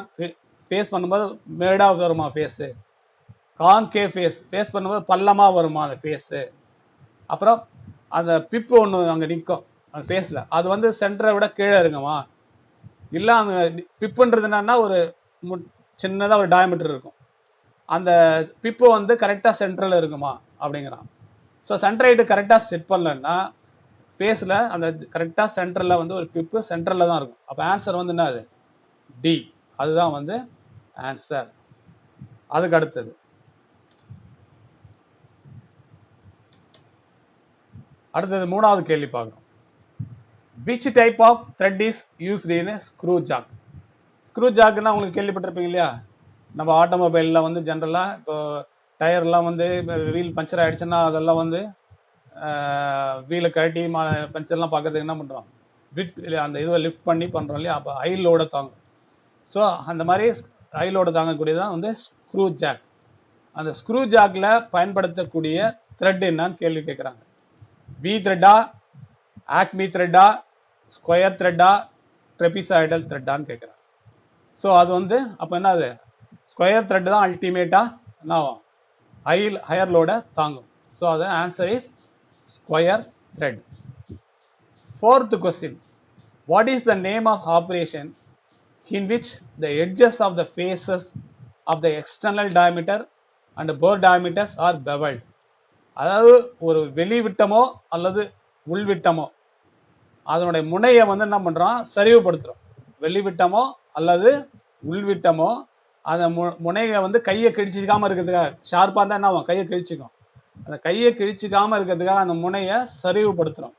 ஃபேஸ் பண்ணும்போது மேடாக வருமா ஃபேஸு, கான்கே ஃபேஸ் பண்ணும்போது பள்ளமாக வருமா அந்த ஃபேஸு, அப்புறம் அந்த பிப்பு ஒன்று அங்கே நிற்கும் அந்த ஃபேஸில், அது வந்து சென்டரை விட கீழே இருக்குமா, இல்லை அங்கே பிப்புன்றது என்னன்னா ஒரு சின்னதாக ஒரு டயாமீட்டர் இருக்கும். அந்த பிப்பு வந்து கரெக்டாக சென்ட்ரலில் இருக்குமா அப்படிங்கிறான். ஸோ சென்ட்ரைட்டு கரெக்டாக செட் பண்ணலன்னா ஃபேஸில் அந்த கரெக்டாக சென்டரில் வந்து ஒரு பிப்பு சென்டரில் தான் இருக்கும். அப்போ ஆன்சர் வந்து என்ன அது? டி. அதுதான் வந்து ஆன்சர். அதுக்கு அடுத்தது மூணாவது கேள்வி பார்க்குறோம். Which type of thread is used in screw jack? Screw ஜாக்குன்னா உங்களுக்கு கேள்விப்பட்டிருப்பீங்க இல்லையா? நம்ம ஆட்டோமொபைலில் வந்து ஜென்ரலாக இப்போ டயர்லாம் வந்து வீல் பஞ்சர் ஆகிடுச்சுன்னா அதெல்லாம் வந்து வீலை கழட்டி பஞ்சர்லாம் பார்க்கறதுக்கு என்ன பண்ணுறோம்? அந்த இதை லிஃப்ட் பண்ணி பண்ணுறோம் இல்லையா? அப்போ ஹை லோடை தாங்கும். ஸோ அந்த மாதிரி ஹை லோடை தாங்கக்கூடியதான் வந்து ஸ்க்ரூ ஜாக். அந்த ஸ்க்ரூ ஜாக்கில் பயன்படுத்தக்கூடிய த்ரெட் என்னன்னு கேள்வி கேட்குறாங்க. வி த்ரெட்டா, ஆக்மி த்ரெட்டா, ஸ்கொயர் த்ரெட்டா, ட்ரெபிசாய்டல் த்ரெட்டான்னு கேட்குறாங்க. ஸோ அது வந்து அப்போ என்ன அது? ஸ்கொயர் த்ரெட் தான் அல்டிமேட்டாக என்ன ஆகும்? ஹையர் லோடை தாங்கும். ஸோ அது answer is square thread. Fourth question. What is the name of operation in which the edges of the faces of the external diameter and bore diameters are beveled? அதாவது ஒரு வெளிவிட்டமோ அல்லது உள்விட்டமோ அதனுடைய முனையை வந்து என்ன பண்ணுறோம்? சரிவுபடுத்துகிறோம். வெளிவிட்டமோ அல்லது உள்விட்டமோ அந்த முனையை வந்து கையை கிழிச்சிக்காமல் இருக்கிறதுக்காக, ஷார்ப்பாக இருந்தால் என்ன ஆகும்? கையை கிழிச்சிக்கும். அந்த கையை கிழிச்சிக்காமல் இருக்கிறதுக்காக அந்த முனையை சரிவுபடுத்துகிறோம்.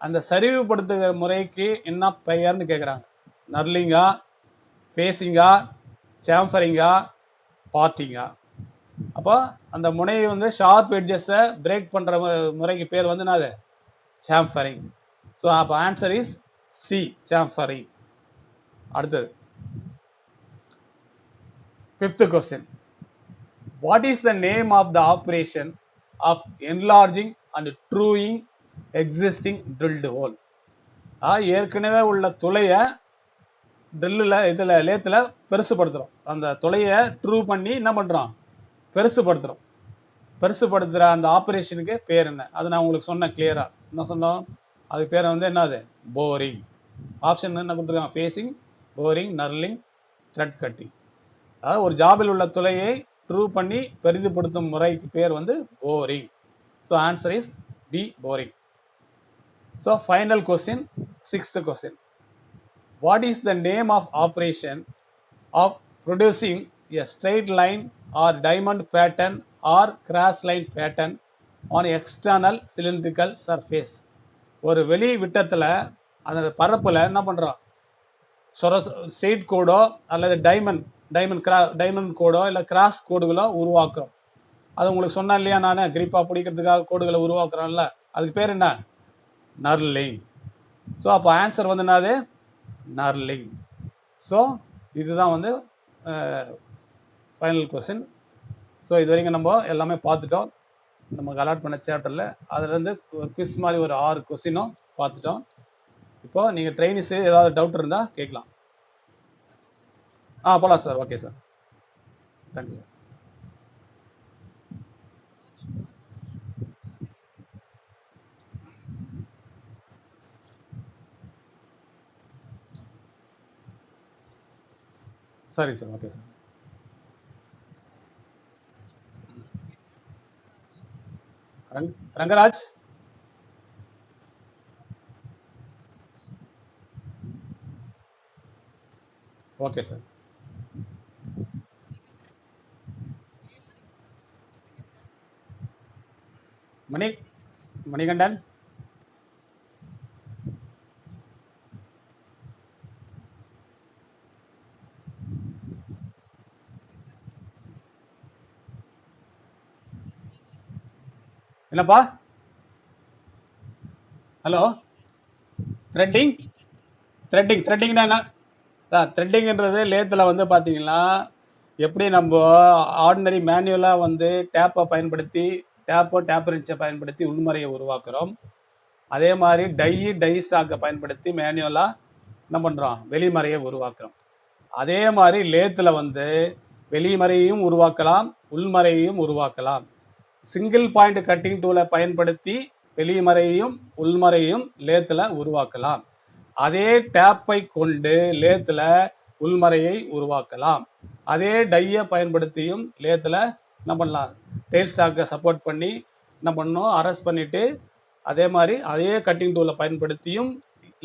அந்த சரிவுபடுத்துகிற முறைக்கு என்ன பெயர்னு கேட்குறாங்க. நர்லிங்கா, ஃபேஸிங்கா, சாம்ஃபரிங்கா, பார்ட்டிங்கா? அப்போ அந்த முனையை வந்து ஷார்ப் எட்ஜஸை பிரேக் பண்ணுற முறைக்கு பேர் வந்து என்னது? சாம்ஃபரிங். ஸோ அப்போ ஆன்சர் இஸ் சி, சாம்ஃபரிங். அடுத்தது 5th question. What is the name of the operation of enlarging and truing existing drilled hole? ஏற்கனவே உள்ள துளையை ட்ரில்லில் இதில் லேத்தில் பெருசுப்படுத்துகிறோம். அந்த துளையை ட்ரூ பண்ணி என்ன பண்ணுறோம்? பெருசுப்படுத்துகிறோம். பெருசுப்படுத்துகிற அந்த ஆப்ரேஷனுக்கு பேர் என்ன? அது நான் உங்களுக்கு சொன்னேன் கிளியராக. என்ன சொன்னோம்? அதுக்கு பேர் வந்து என்னது? போரிங். ஆப்ஷன் என்ன கொடுத்துருக்காங்க? Facing, boring, knurling, thread cutting. அதாவது ஒரு ஜாபில் உள்ள துளையை ட்ரூ பண்ணி பெரிதுபடுத்தும் முறைக்கு பேர் வந்து boring. So answer is B, boring. So final question, 6th question. What is the name of operation of producing a straight line or diamond pattern or cross line pattern on external cylindrical surface? ஒரு வெளி விட்டத்தில் அந்த பரப்பில் என்ன பண்ணுறோம்? Straight கோடோ அல்லது diamond கோடோ இல்லை cross கோடுகளோ உருவாக்குறோம். அது உங்களுக்கு சொன்னேன் இல்லையா? நான் கிரிப்பாக பிடிக்கிறதுக்காக கோடுகளை உருவாக்குறோம்ல, அதுக்கு பேர் என்ன? நர்லிங். ஸோ அப்போ ஆன்சர் வந்து என்னது? நர்லிங். ஸோ இதுதான் வந்து ஃபைனல் கொஸ்டின். ஸோ இது வரைக்கும் நம்ம எல்லாமே பார்த்துட்டோம். நமக்கு அலாட் பண்ண சாப்டரில் அதுலேருந்து ஒரு குவிஸ் மாதிரி ஒரு 6 கொஸ்டினும் பார்த்துட்டோம். இப்போ நீங்கள் ட்ரைனிஸு ஏதாவது டவுட் இருந்தால் கேட்கலாம். போகலாம் sir. Okay sir, thank you sir. சரி sir, okay sir. Rangaraj. Okay sir. Manikandan. என்னப்பா? ஹலோ. த்ரெட்டிங்னா என்ன? த்ரெட்டிங்கிறது லேத்தில் வந்து பார்த்தீங்கன்னா எப்படி நம்ம ஆர்டினரி மேனுவலாக வந்து டேப்பர் ரிச்சை பயன்படுத்தி உள்மறையை உருவாக்குறோம். அதே மாதிரி டை ஸ்டாக்கை பயன்படுத்தி மேனுவலாக என்ன பண்ணுறோம்? வெளிமறையை உருவாக்குறோம். அதே மாதிரி லேத்தில் வந்து வெளிமறையையும் உருவாக்கலாம், உள்மறையையும் உருவாக்கலாம். சிங்கிள் பாயிண்ட் கட்டிங் டூலை பயன்படுத்தி வெளிமறையையும் உள்மறையையும் லேத்தில் உருவாக்கலாம். அதே டேப்பை கொண்டு லேத்தில் உள்மறையை உருவாக்கலாம். அதே டையை பயன்படுத்தியும் லேத்தில் என்ன பண்ணலாம், டெயில் ஸ்டாக்கை சப்போர்ட் பண்ணி என்ன பண்ணணும், அரெஸ்ட் பண்ணிவிட்டு அதே மாதிரி அதே கட்டிங் டூலை பயன்படுத்தியும்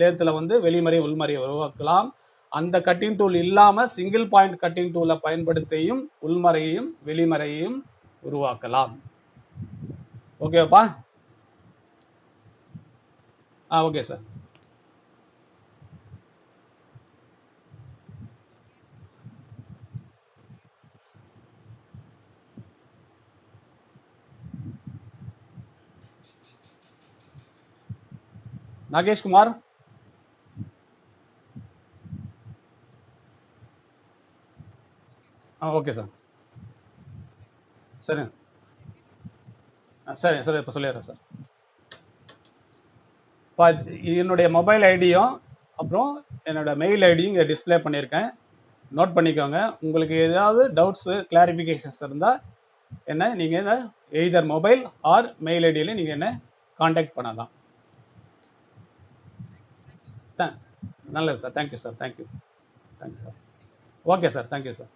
லேத்தில் வந்து வெளிமறை உள்மறையை உருவாக்கலாம். அந்த கட்டிங் டூல் இல்லாமல் சிங்கிள் பாயிண்ட் கட்டிங் டூலை பயன்படுத்தியும் உள்மறையையும் வெளிமறையையும் உருவாக்கலாம். ஓகேப்பா? Okay sir. Nageshkumar, okay sir. சரி சரி சார், இப்போ சொல்லிடுறேன் சார். இப்போ என்னுடைய மொபைல் ஐடியும் அப்புறம் என்னோடய மெயில் ஐடியும் இங்கே டிஸ்பிளே பண்ணியிருக்கேன், நோட் பண்ணிக்கோங்க. உங்களுக்கு ஏதாவது டவுட்ஸு கிளாரிஃபிகேஷன்ஸ் இருந்தால் என்ன நீங்கள் இதை எய்தர் மொபைல் ஆர் மெயில் ஐடியில் நீங்கள் என்ன காண்டாக்ட் பண்ணலாம். நல்லது sir, thank you sir, thank you sir. Okay sir, thank you sir.